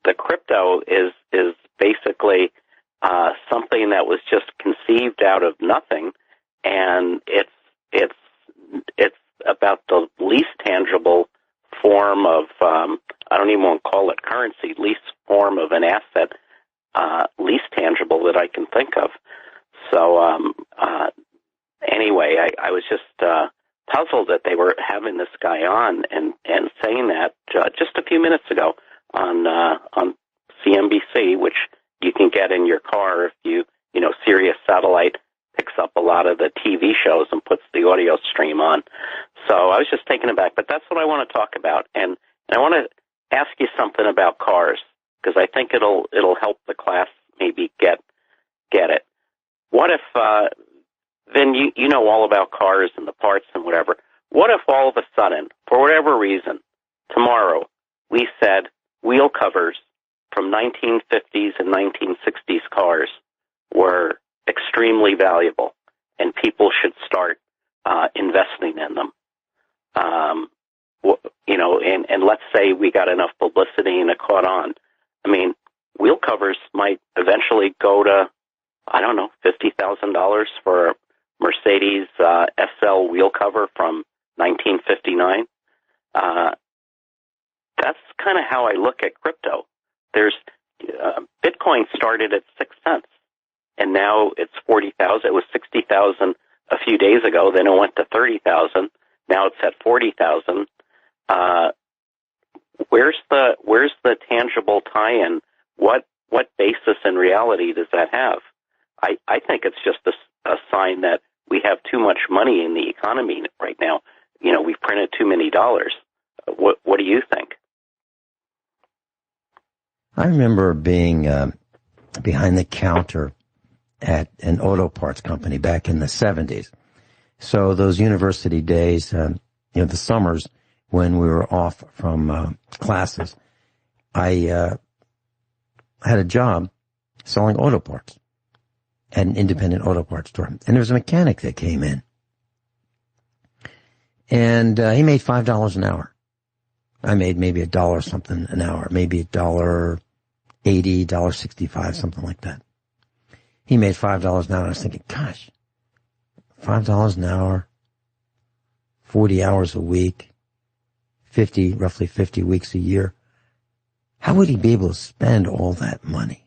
the crypto is basically something that was just conceived out of nothing, and it's about the least tangible form of I don't even want to call it currency, least form of an asset, least tangible that I can think of. So anyway, I was just puzzled that they were having this guy on and saying that just a few minutes ago on CNBC, which you can get in your car if you Sirius Satellite picks up a lot of the TV shows and puts the audio stream on. So I was just taken aback, but that's what I want to talk about, and I want to ask you something about cars, because I think it'll help the class maybe get it. What if then you know all about cars and the parts and whatever. What if all of a sudden, for whatever reason, tomorrow we said wheel covers from 1950s and 1960s cars were extremely valuable, and people should start investing in them? And let's say we got enough publicity and it caught on. I mean, wheel wheel covers might eventually go to, I don't know, $50,000 for a Mercedes SL wheel cover from 1959. That's kind of how I look at crypto. There's Bitcoin started at 6 cents, and now it's 40,000. It was 60,000 a few days ago. Then it went to 30,000. Now it's at 40,000. Where's the tangible tie-in? What basis in reality does that have? I think it's just a sign that we have too much money in the economy right now. You know, we've printed too many dollars. What do you think? I remember being behind the counter at an auto parts company back in the 70s. So those university days, the summers when we were off from classes, I had a job selling auto parts at an independent auto parts store. And there was a mechanic that came in. And he made $5 an hour. I made maybe $1 something an hour, maybe $1.80, $1.65, something like that. He made $5 an hour. I was thinking, gosh, $5 an hour, 40 hours a week, roughly 50 weeks a year. How would he be able to spend all that money?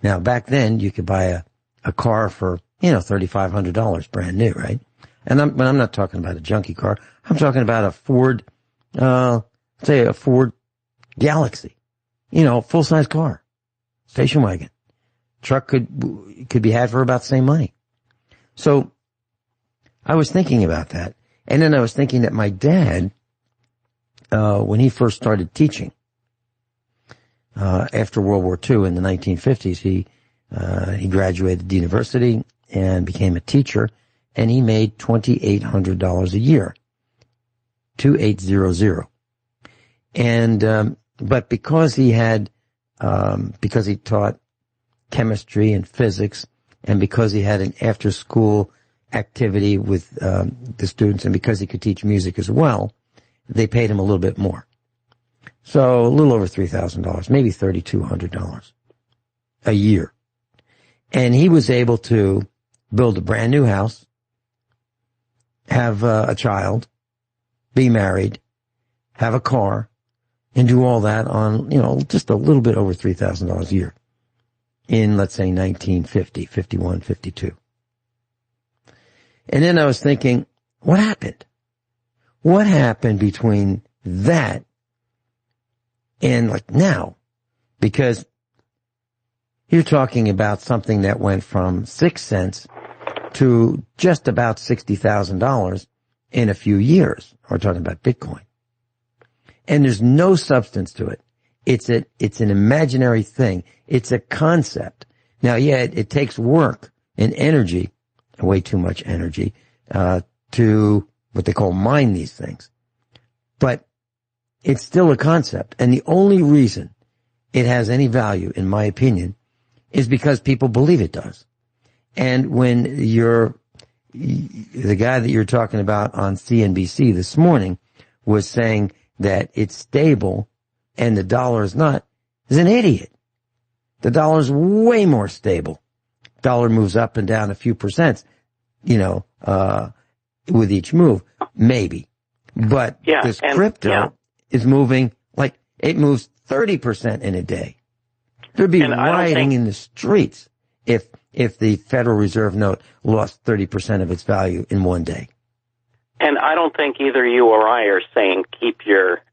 Now, back then, you could buy a car for, $3,500 brand new, right? And I'm not talking about a junky car. I'm talking about a Ford, say a Ford Galaxy, full-size car, station wagon. Truck could be had for about the same money. So I was thinking about that. And then I was thinking that my dad, when he first started teaching, after World War II in the 1950s, he graduated the university and became a teacher, and he made $2,800 a year. 2,800. And, but because he taught chemistry and physics, and because he had an after-school activity with the students, and because he could teach music as well, they paid him a little bit more. So a little over $3,000, maybe $3,200 a year. And he was able to build a brand new house, have a child, be married, have a car, and do all that on, just a little bit over $3,000 a year in, let's say, 1950, 51, 52. And then I was thinking, what happened? What happened between that and like now? Because you're talking about something that went from 6 cents to just about $60,000 in a few years. We're talking about Bitcoin. And there's no substance to it. It's an imaginary thing. It's a concept. Now, yeah, it takes work and energy, way too much energy, to what they call mine these things. But it's still a concept. And the only reason it has any value, in my opinion, is because people believe it does. And when the guy that you're talking about on CNBC this morning was saying that it's stable and the dollar is not, is an idiot. The dollar is way more stable. Dollar moves up and down a few percent, with each move, maybe. But this crypto is moving, like, it moves 30% in a day. There'd be rioting in the streets if the Federal Reserve note lost 30% of its value in one day. And I don't think either you or I are saying keep your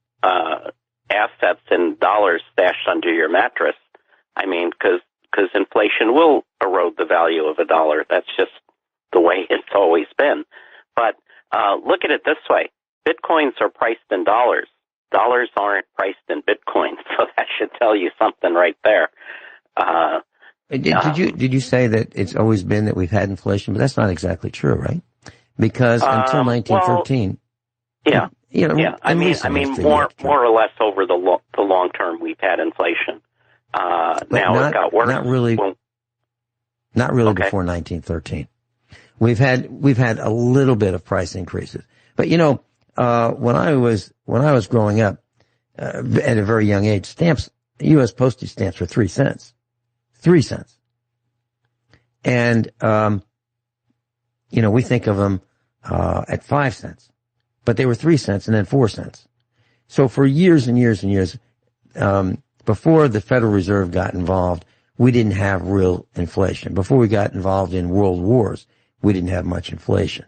assets in dollars stashed under your mattress. I mean, because inflation will erode the value of a dollar. That's just the way it's always been. But look at it this way. Bitcoins are priced in dollars. Dollars aren't priced in Bitcoin. So that should tell you something right there. Did you say that it's always been that we've had inflation? But that's not exactly true, right? Because until 1913. Well, I mean, more or less over the long term, we've had inflation. Now it got worse. Not really before 1913. We've had a little bit of price increases, but when I was growing up at a very young age, stamps U.S. postage stamps were 3 cents. 3 cents. And, we think of them, at 5 cents, but they were 3 cents and then 4 cents. So for years and years and years, before the Federal Reserve got involved, we didn't have real inflation. Before we got involved in world wars, we didn't have much inflation.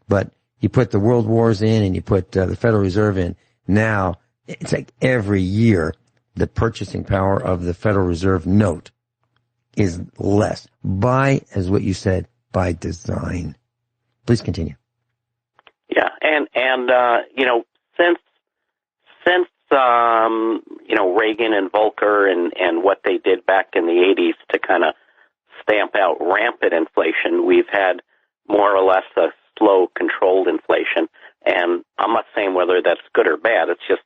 But you put the world wars in and you put the Federal Reserve in, now it's like every year the purchasing power of the Federal Reserve note is less by, as what you said, by design. Please continue. Yeah, and since Reagan and Volcker and what they did back in the 80s to kind of stamp out rampant inflation, we've had more or less a slow, controlled inflation. And I'm not saying whether that's good or bad. It's just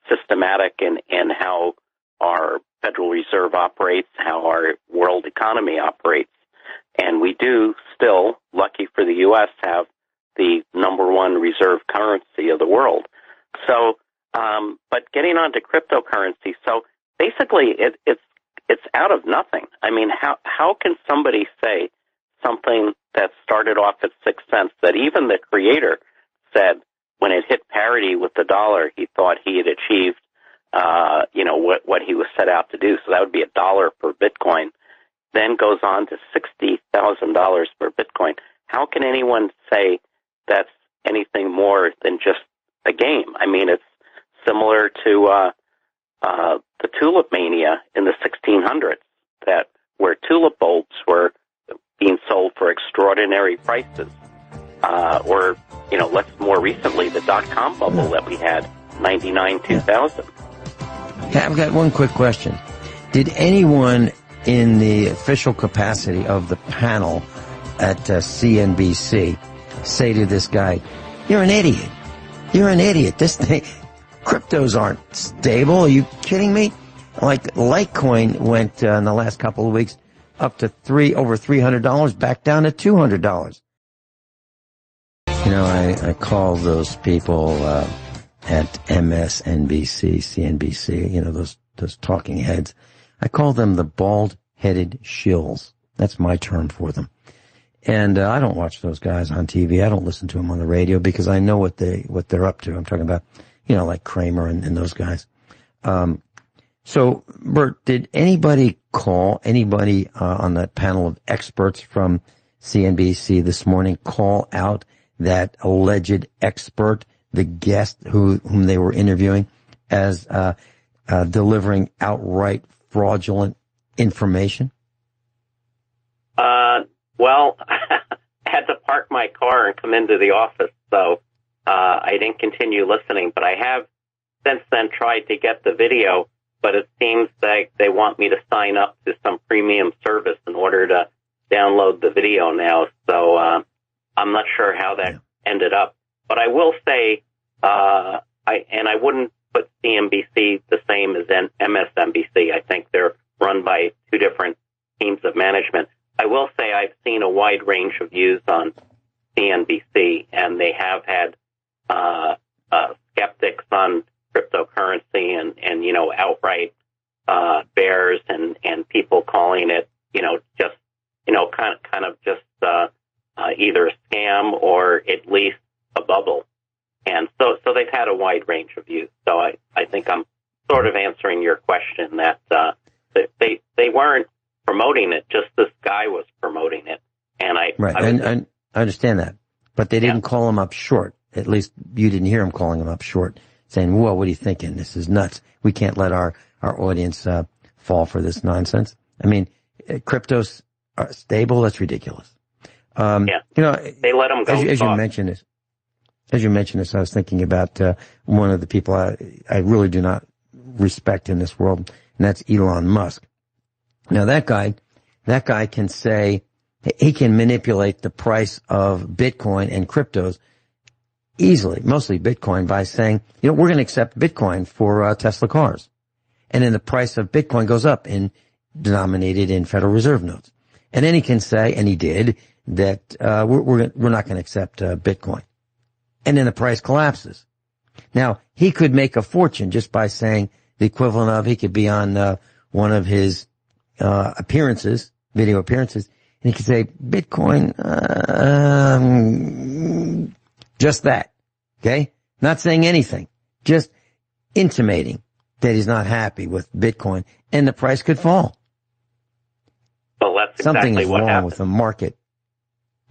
systematic in how our Federal Reserve operates, how our world economy operates. And we do still, lucky for the U.S., have the number one reserve currency of the world. So, but getting on to cryptocurrency, so basically it's out of nothing. I mean, how can somebody say something that started off at 6 cents that even the creator said when it hit parity with the dollar, he thought he had achieved, what he was set out to do. So that would be $1 per Bitcoin, then goes on to $60,000 per Bitcoin. How can anyone say that's anything more than just a game? I mean, it's similar to the tulip mania in the 1600s, where tulip bulbs were being sold for extraordinary prices, or more recently the dot-com bubble that we had, 99, 2000. I've got one quick question. Did anyone in the official capacity of the panel at CNBC say to this guy, "You're an idiot. You're an idiot. This thing, cryptos aren't stable. Are you kidding me?" Like Litecoin went in the last couple of weeks up to over $300, back down to $200. I call those people at MSNBC, CNBC, those talking heads. I call them the bald-headed shills. That's my term for them. And I don't watch those guys on TV. I don't listen to them on the radio because I know what they're up to. I'm talking about, like Kramer and those guys. So, Bert, did anybody on that panel of experts from CNBC this morning call out that alleged expert, the guest whom they were interviewing, as delivering outright fraudulent information? Well, I had to park my car and come into the office, so I didn't continue listening. But I have since then tried to get the video, but it seems like they want me to sign up to some premium service in order to download the video now. So I'm not sure how that ended up. But I will say, I wouldn't put CNBC the same as MSNBC. I think they're run by two different teams of management. I will say I've seen a wide range of views on CNBC, and they have had skeptics on cryptocurrency and outright bears and people calling it, just, kind of just either a scam or at least a bubble. And so they've had a wide range of views. So I think I'm sort of answering your question that they weren't promoting it, just this guy was promoting it. And I understand that. But they didn't call him up short. At least you didn't hear him calling him up short, saying, "Whoa, what are you thinking? This is nuts. We can't let our audience fall for this nonsense." I mean, cryptos are stable. That's ridiculous. They let them go. As you mentioned this, I was thinking about one of the people I really do not respect in this world, and that's Elon Musk. Now that guy can say, he can manipulate the price of Bitcoin and cryptos easily, mostly Bitcoin, by saying, we're going to accept Bitcoin for Tesla cars. And then the price of Bitcoin goes up denominated in Federal Reserve notes. And then he can say, and he did, that we're not going to accept Bitcoin. And then the price collapses. Now, he could make a fortune just by saying the equivalent of, he could be on one of his appearances, video appearances, and he could say, Bitcoin, just that, okay? Not saying anything, just intimating that he's not happy with Bitcoin, and the price could fall. Well, that's Something exactly is what wrong happened. with the market.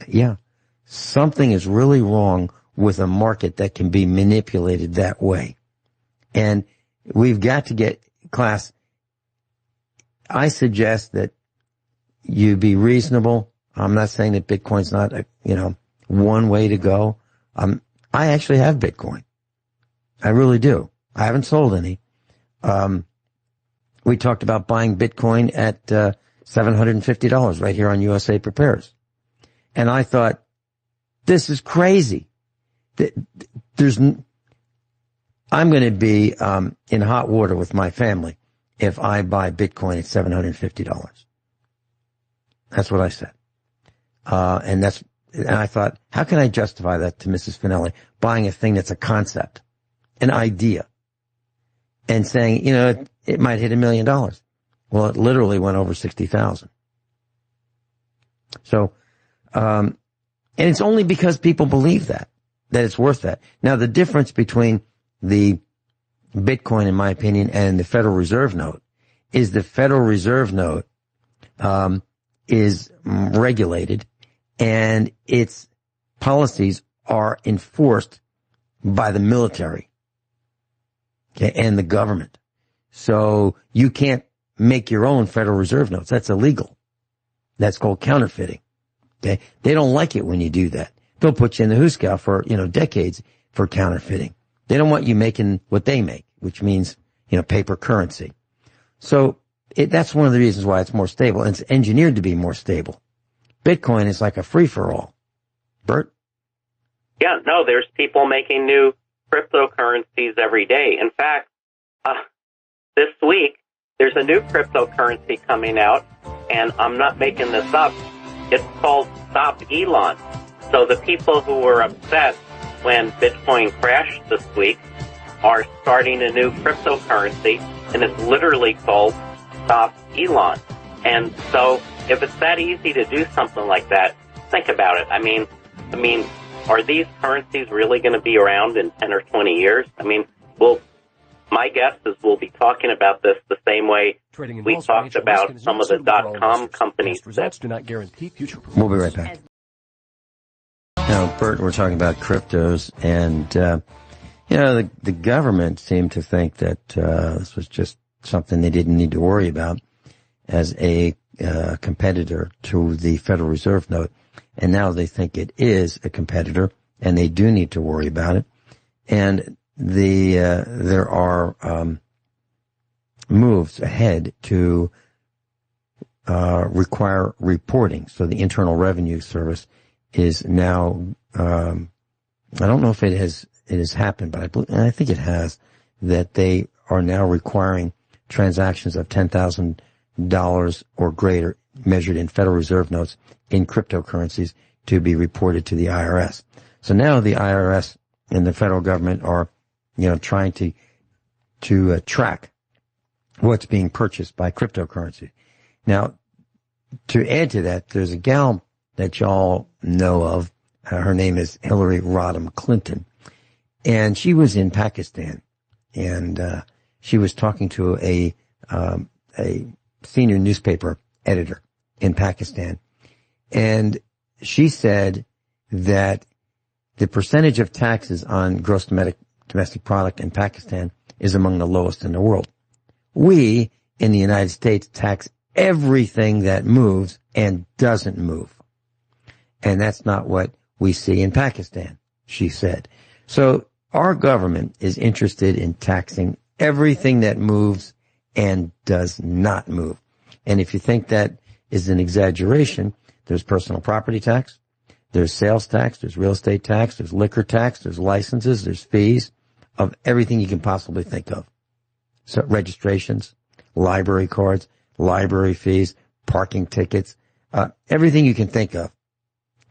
Yeah. Something is really wrong with a market that can be manipulated that way. And we've got to get, class, I suggest that you be reasonable. I'm not saying that Bitcoin's not, one way to go. I actually have Bitcoin. I really do. I haven't sold any. We talked about buying Bitcoin at $750 right here on USA Prepares. And I thought, this is crazy. I'm going to be in hot water with my family if I buy Bitcoin at $750. That's what I said. And I thought, how can I justify that to Mrs. Finelli, buying a thing that's a concept, an idea, and saying, it might hit $1 million. Well, it literally went over 60,000. So, and it's only because people believe that it's worth that. Now, the difference between the Bitcoin, in my opinion, and the Federal Reserve note is the Federal Reserve note is regulated, and its policies are enforced by the military, okay, and the government. So you can't make your own Federal Reserve notes. That's illegal. That's called counterfeiting. Okay, they don't like it when you do that. They'll put you in the hoosegow for decades for counterfeiting. They don't want you making what they make, which means paper currency. So that's one of the reasons why it's more stable, and it's engineered to be more stable. Bitcoin is like a free-for-all. Bert? Yeah, no, there's people making new cryptocurrencies every day. In fact, this week, there's a new cryptocurrency coming out, and I'm not making this up. It's called Stop Elon. So the people who were upset when Bitcoin crashed this week are starting a new cryptocurrency, and it's literally called Stop Elon. And so if it's that easy to do something like that, think about it. I mean, are these currencies really going to be around in 10 or 20 years? My guess is we'll be talking about this the same way we talked about some of the .com companies. Results do not guarantee future We'll be right back. Now, Bert, we're talking about cryptos, and the government seemed to think that this was just something they didn't need to worry about as a competitor to the Federal Reserve note, and now they think it is a competitor, and they do need to worry about it. And there are moves ahead to require reporting. So the Internal Revenue Service is now, I don't know if it has happened, but I think it has, that they are now requiring transactions of $10,000 or greater measured in Federal Reserve notes in cryptocurrencies to be reported to the IRS. So now the IRS and the federal government are trying to track what's being purchased by cryptocurrency. Now, to add to that, there's a gal that y'all know of. Her name is Hillary Rodham Clinton, and she was in Pakistan, and she was talking to a senior newspaper editor in Pakistan, and she said that the percentage of taxes on gross domestic product in Pakistan is among the lowest in the world. We, in the United States, tax everything that moves and doesn't move. And that's not what we see in Pakistan, she said. So our government is interested in taxing everything that moves and does not move. And if you think that is an exaggeration, there's personal property tax, there's sales tax, there's real estate tax, there's liquor tax, there's licenses, there's fees of everything you can possibly think of. So registrations, library cards, library fees, parking tickets, everything you can think of.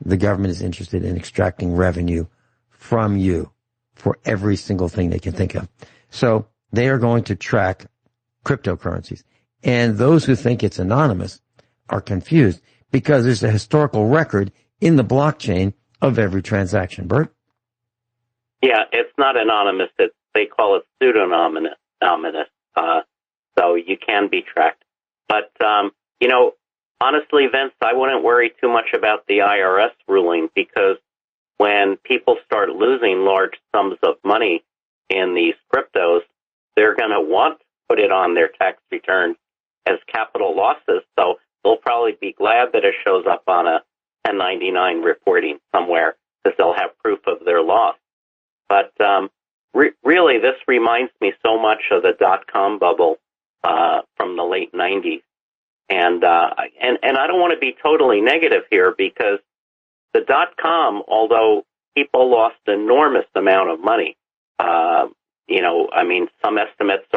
The government is interested in extracting revenue from you for every single thing they can think of. So they are going to track cryptocurrencies. And those who think it's anonymous are confused because there's a historical record in the blockchain of every transaction. Bert? Yeah, it's not anonymous. They call it pseudonymous. So you can be tracked. But, honestly, Vince, I wouldn't worry too much about the IRS ruling because when people start losing large sums of money in these cryptos, they're going to want to put it on their tax return as capital losses. So they'll probably be glad that it shows up on a 1099 reporting somewhere because they'll have proof of their loss. But really, this reminds me so much of the dot-com bubble from the late 90s. And I don't want to be totally negative here because the dot-com, although people lost an enormous amount of money, some estimates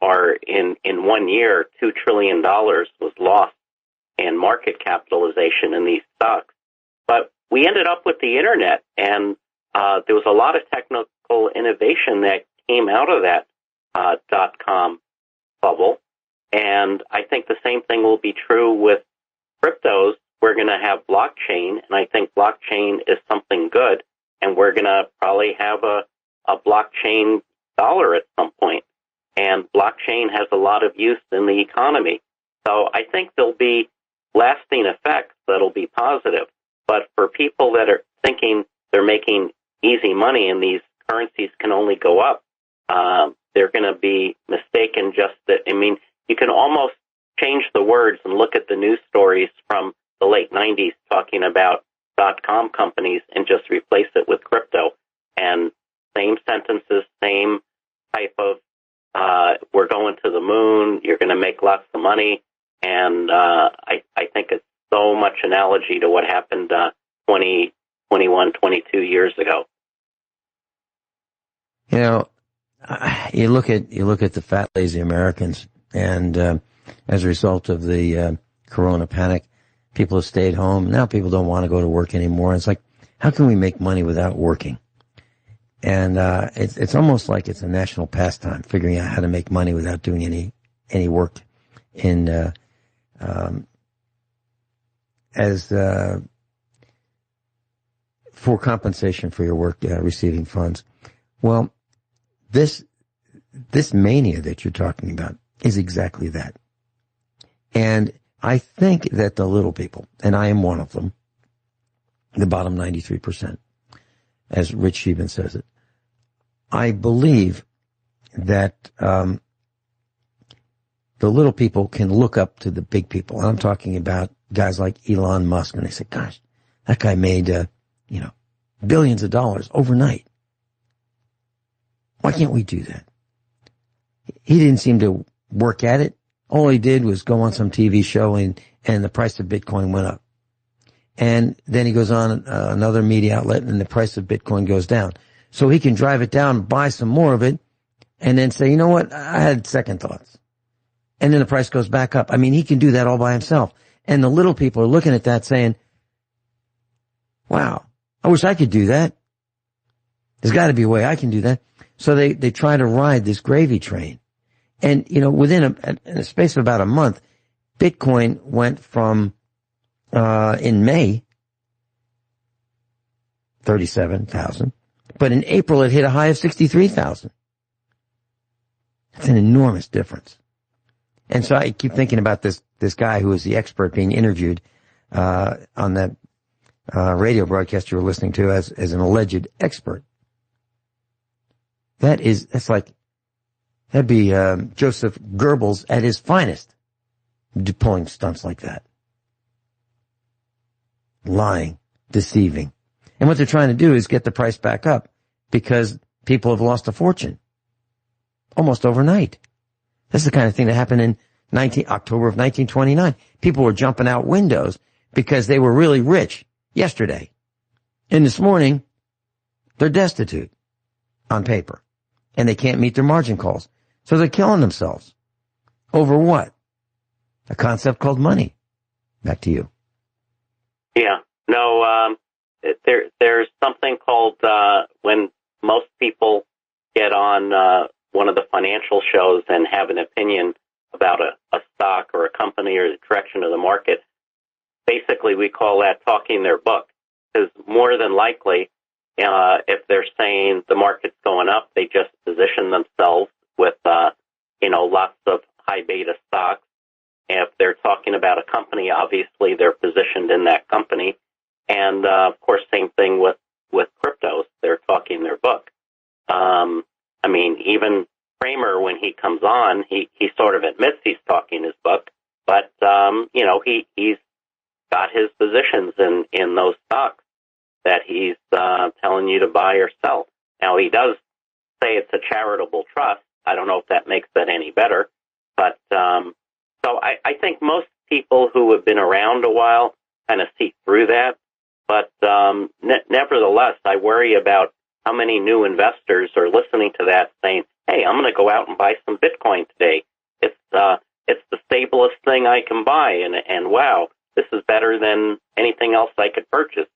are in 1 year, $2 trillion was lost in market capitalization in these stocks. But we ended up with the internet, and there was a lot of technical innovation that came out of that dot-com bubble. And I think the same thing will be true with cryptos. We're going to have blockchain, and I think blockchain is something good, and we're going to probably have a blockchain dollar at some point. And blockchain has a lot of use in the economy. So I think there'll be lasting effects that'll be positive. But for people that are thinking they're making easy money and these currencies can only go up, they're going to be mistaken. You can almost change the words and look at the news stories from the late 90s talking about dot-com companies and just replace it with crypto. And same sentences, same type of, we're going to the moon, you're going to make lots of money. And I think it's so much analogy to what happened 20, 21, 22 years ago. You look at the fat, lazy Americans, and as a result of the corona panic, people have stayed home. Now people don't want to go to work anymore. It's like, how can we make money without working? And it's almost like it's a national pastime, figuring out how to make money without doing any work for compensation for your work, receiving funds. Well, this mania that you're talking about is exactly that. And I think that the little people, and I am one of them, the bottom 93%, as Rich Sheehan says it, I believe that the little people can look up to the big people. And I'm talking about guys like Elon Musk, and they say, gosh, that guy made, billions of dollars overnight. Why can't we do that? He didn't seem to work at it. All he did was go on some TV show and the price of Bitcoin went up. And then he goes on another media outlet and the price of Bitcoin goes down. So he can drive it down, buy some more of it, and then say, you know what, I had second thoughts. And then the price goes back up. I mean, he can do that all by himself. And the little people are looking at that saying, wow, I wish I could do that. There's got to be a way I can do that. So they try to ride this gravy train. And, within a space of about a month, Bitcoin went from, in May, 37,000. But in April, it hit a high of 63,000. That's an enormous difference. And so I keep thinking about this guy who was the expert being interviewed, on that, radio broadcast you were listening to as an alleged expert. That'd be Joseph Goebbels at his finest, pulling stunts like that. Lying, deceiving. And what they're trying to do is get the price back up because people have lost a fortune almost overnight. That's the kind of thing that happened in October of 1929. People were jumping out windows because they were really rich yesterday. And this morning, they're destitute on paper. And they can't meet their margin calls. So they're killing themselves. Over what? A concept called money. Back to you. Yeah. No, there's something called, when most people get on one of the financial shows and have an opinion about a stock or a company or the direction of the market, basically we call that talking their book. Because more than likely, if they're saying the market's going up, they just position themselves with, lots of high beta stocks. And if they're talking about a company, obviously they're positioned in that company. And, of course, same thing with cryptos. They're talking their book. Even Kramer, when he comes on, he sort of admits he's talking his book, but, he's got his positions in those stocks that he's telling you to buy or sell. Now, he does say it's a charitable trust. I don't know if that makes that any better, but so I think most people who have been around a while kind of see through that, but nevertheless, I worry about how many new investors are listening to that saying, hey, I'm going to go out and buy some Bitcoin today. It's the stablest thing I can buy, and wow, this is better than anything else I could purchase.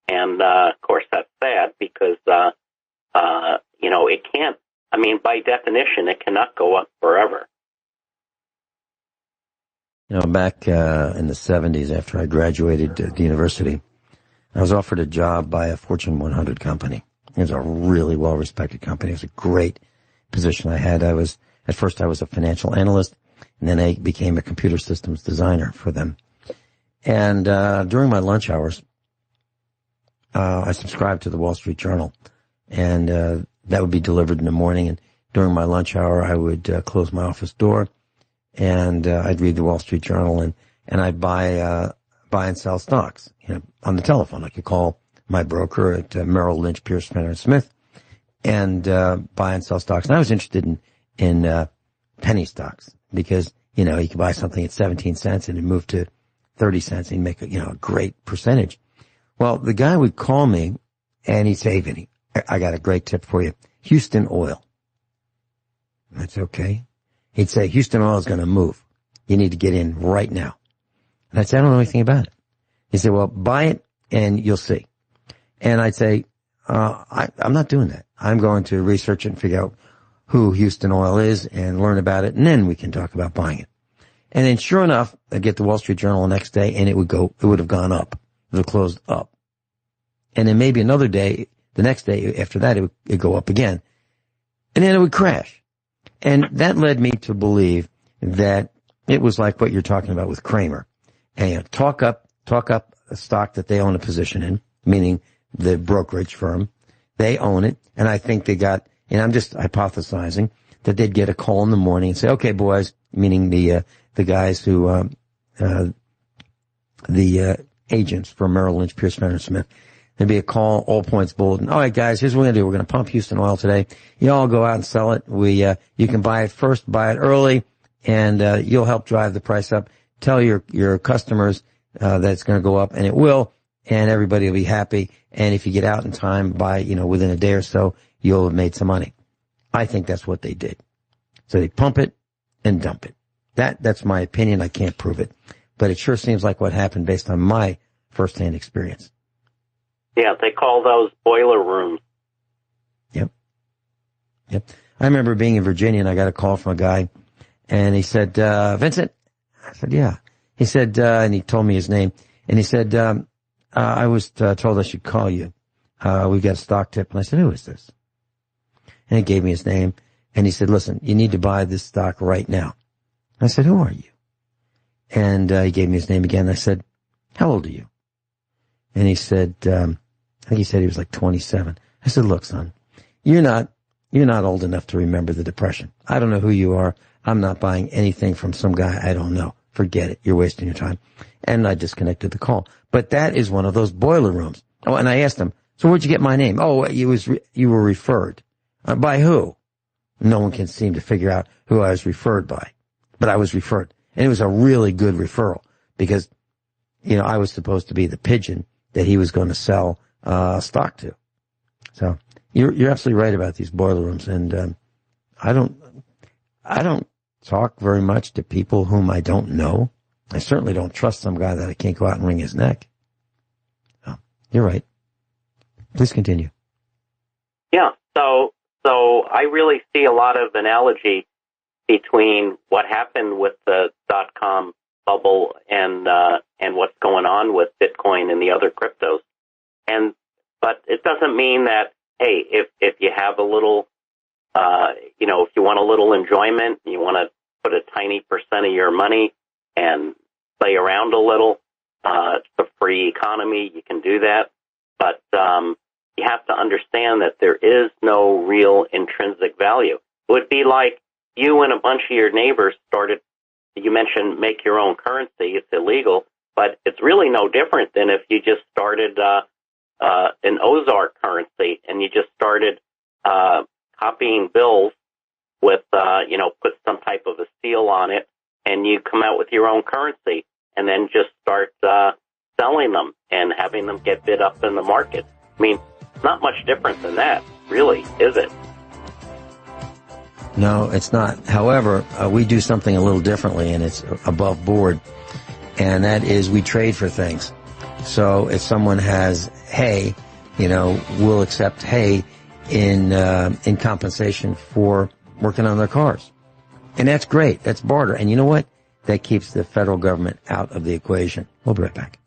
And, of course, that's sad because, it can't, by definition, it cannot go up forever. Back in the 70s, after I graduated the university, I was offered a job by a Fortune 100 company. It was a really well-respected company. It was a great position I had. At first I was a financial analyst, and then I became a computer systems designer for them. And during my lunch hours, I subscribed to the Wall Street Journal, and that would be delivered in the morning. And during my lunch hour, I would close my office door, and I'd read the Wall Street Journal, and I'd buy and sell stocks on the telephone. I could call my broker at Merrill Lynch, Pierce, Fenner & Smith, and buy and sell stocks. And I was interested in penny stocks because, you could buy something at 17 cents and it moved to 30 cents and make a great percentage. Well, the guy would call me and he'd say, Vinny, I got a great tip for you. Houston Oil. That's okay. He'd say, Houston Oil is going to move. You need to get in right now. And I'd say, I don't know anything about it. He said, well, buy it and you'll see. And I'd say, I'm not doing that. I'm going to research it and figure out who Houston Oil is and learn about it, and then we can talk about buying it. And then sure enough, I'd get the Wall Street Journal the next day and it would have gone up. It would have closed up. And then maybe another day, the next day after that, it would go up again. And then it would crash. And that led me to believe that it was like what you're talking about with Kramer. And talk up a stock that they own a position in, meaning the brokerage firm. They own it. And I think they got, and I'm just hypothesizing, that they'd get a call in the morning and say, okay, boys, meaning the guys who, the agents from Merrill Lynch, Pierce, Fenner & Smith. There'd be a call, all points bulletin. All right, guys, here's what we're going to do. We're going to pump Houston Oil today. You all go out and sell it. You can buy it first, buy it early, and you'll help drive the price up. Tell your customers that it's going to go up, and it will, and everybody will be happy. And if you get out in time by, within a day or so, you'll have made some money. I think that's what they did. So they pump it and dump it. That's my opinion. I can't prove it. But it sure seems like what happened based on my firsthand experience. Yeah, they call those boiler rooms. Yep. I remember being in Virginia and I got a call from a guy and he said, Vincent? I said, yeah. He said, and he told me his name and he said, I was told I should call you. We got a stock tip. And I said, who is this? And he gave me his name and he said, listen, you need to buy this stock right now. I said, who are you? And he gave me his name again. I said, how old are you? And he said, I think he said he was like 27. I said, look, son, you're not old enough to remember the Depression. I don't know who you are. I'm not buying anything from some guy I don't know. Forget it. You're wasting your time. And I disconnected the call. But that is one of those boiler rooms. Oh, and I asked him, so where'd you get my name? Oh, you were referred. By who? No one can seem to figure out who I was referred by. But I was referred. And it was a really good referral because, I was supposed to be the pigeon that he was going to sell stock to. So you're absolutely right about these boiler rooms. And I don't talk very much to people whom I don't know. I certainly don't trust some guy that I can't go out and wring his neck. Oh, you're right. Please continue. Yeah. So So I really see a lot of analogy between what happened with the .com bubble and what's going on with Bitcoin and the other cryptos. But it doesn't mean that, hey, if you have a little, if you want a little enjoyment, you want to put a tiny percent of your money and play around a little, it's a free economy, you can do that. But you have to understand that there is no real intrinsic value. It would be like you and a bunch of your neighbors started, you mentioned make your own currency. It's illegal, but it's really no different than if you just started an Ozark currency and you just started copying bills with, put some type of a seal on it, and you come out with your own currency and then just start selling them and having them get bid up in the market. I mean, it's not much different than that, really, is it? No, it's not. However, we do something a little differently, and it's above board, and that is we trade for things. So if someone has hay, we'll accept hay in compensation for working on their cars. And that's great. That's barter. And you know what? That keeps the federal government out of the equation. We'll be right back.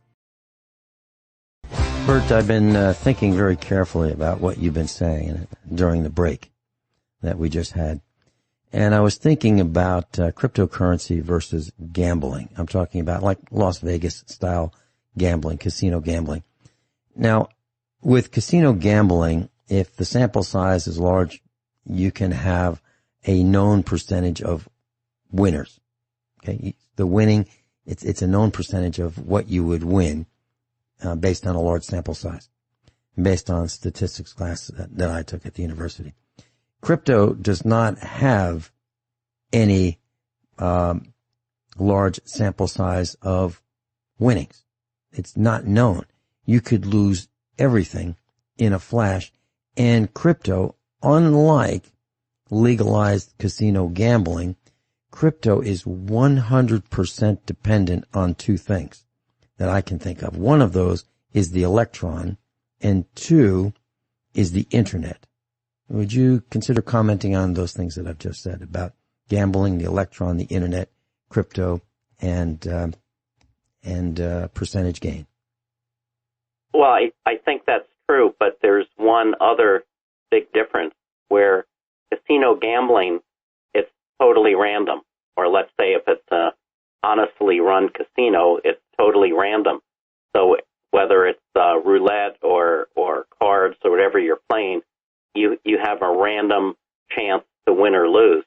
Bert, I've been thinking very carefully about what you've been saying during the break that we just had. And I was thinking about cryptocurrency versus gambling. I'm talking about like Las Vegas style gambling, casino gambling. Now, with casino gambling, if the sample size is large, you can have a known percentage of winners. Okay, the winning, it's a known percentage of what you would win based on a large sample size, based on statistics class that I took at the university. Crypto does not have any large sample size of winnings. It's not known. You could lose everything in a flash. And crypto, unlike legalized casino gambling, crypto is 100% dependent on two things that I can think of. One of those is the electron, and two is the internet. Would you consider commenting on those things that I've just said about gambling, the electron, the internet, crypto, and percentage gain? Well, I think that's true, but there's one other big difference where casino gambling, it's totally random. Or let's say if it's a honestly run casino, it's totally random. So whether it's roulette or cards or whatever you're playing, you have a random chance to win or lose.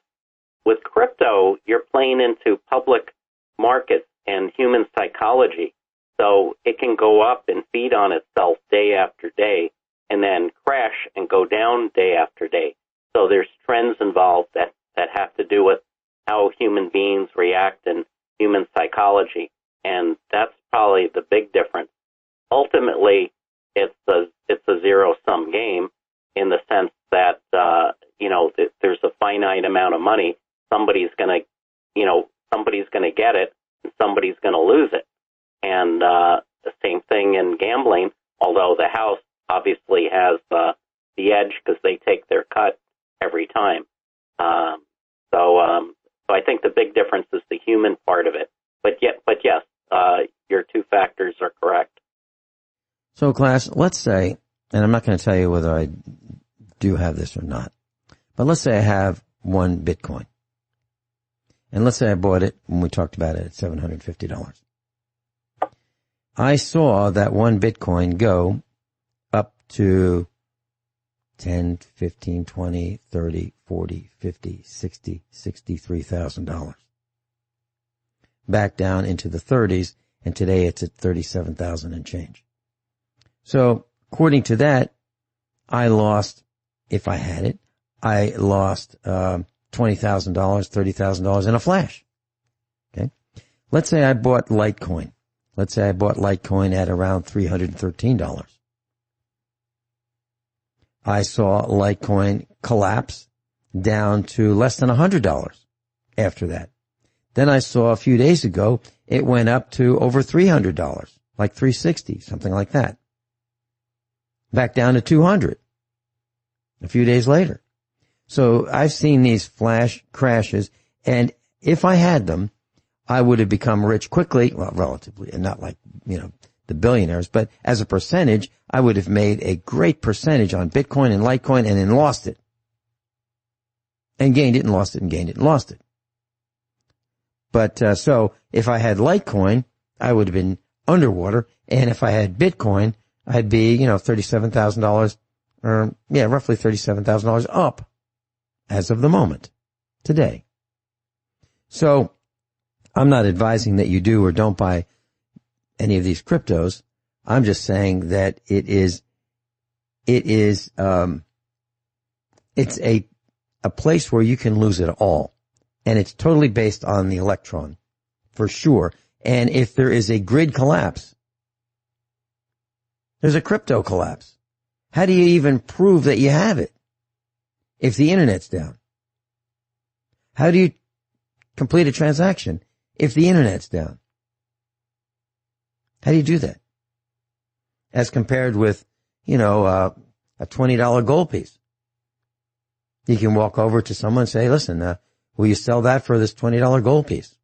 With crypto, you're playing into public markets and human psychology. So it can go up and feed on itself day after day and then crash and go down day after day. So there's trends involved that have to do with how human beings react in human psychology. And that's probably the big difference. Ultimately, it's a zero-sum game in the sense that, there's a finite amount of money. Somebody's going to get it and somebody's going to lose it. And the same thing in gambling, although the house obviously has the edge because they take their cut every time. So I think the big difference is the human part of it. But yes, your two factors are correct. So, class, let's say, and I'm not going to tell you whether I do have this or not, but let's say I have one Bitcoin. And let's say I bought it when we talked about it at $750. I saw that one Bitcoin go up to 10, 15, 20, 30, 40, 50, 60, $63,000. Back down into the 30s, and today it's at 37,000 and change. So, according to that, I lost, if I had it, I lost $20,000, $30,000 in a flash. Okay? Let's say I bought Litecoin. Let's say I bought Litecoin at around $313. I saw Litecoin collapse down to less than $100 after that. Then I saw a few days ago, it went up to over $300, like $360, something like that. Back down to $200 a few days later. So I've seen these flash crashes, and if I had them, I would have become rich quickly, well, relatively, and not like, the billionaires, but as a percentage, I would have made a great percentage on Bitcoin and Litecoin and then lost it. And gained it and lost it and gained it and lost it. But, so if I had Litecoin, I would have been underwater, and if I had Bitcoin, I'd be, $37,000, or, roughly $37,000 up as of the moment, today. So, I'm not advising that you do or don't buy any of these cryptos. I'm just saying that it's a place where you can lose it all. And it's totally based on the electron, for sure. And if there is a grid collapse, there's a crypto collapse. How do you even prove that you have it if the internet's down? How do you complete a transaction if the internet's down? How do you do that? As compared with, a $20 gold piece. You can walk over to someone and say, listen, will you sell that for this $20 gold piece?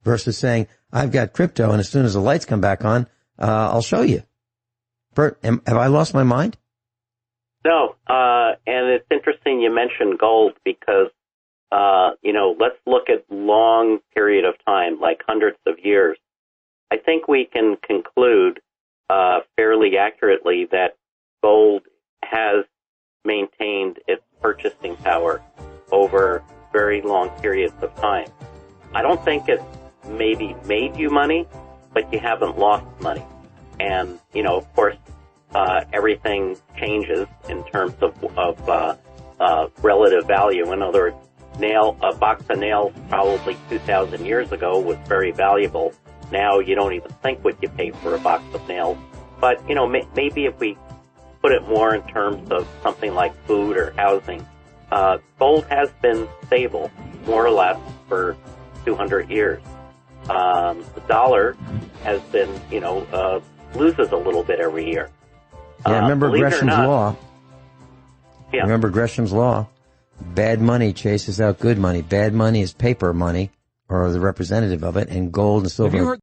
Versus saying, I've got crypto, and as soon as the lights come back on, I'll show you. Bert, have I lost my mind? No, and it's interesting you mentioned gold because, let's look at long period of time, like hundreds of years. I think we can conclude fairly accurately that gold has maintained its purchasing power over very long periods of time. I don't think it's maybe made you money, but you haven't lost money. And, of course, everything changes in terms of relative value. In other words, a box of nails probably 2,000 years ago was very valuable. Now you don't even think what you pay for a box of nails. But, maybe if we put it more in terms of something like food or housing, gold has been stable, more or less, for 200 years. The dollar has been, loses a little bit every year. Yeah, remember Gresham's law. Yeah. Remember Gresham's law? Bad money chases out good money. Bad money is paper money, or the representative of it, and gold and silver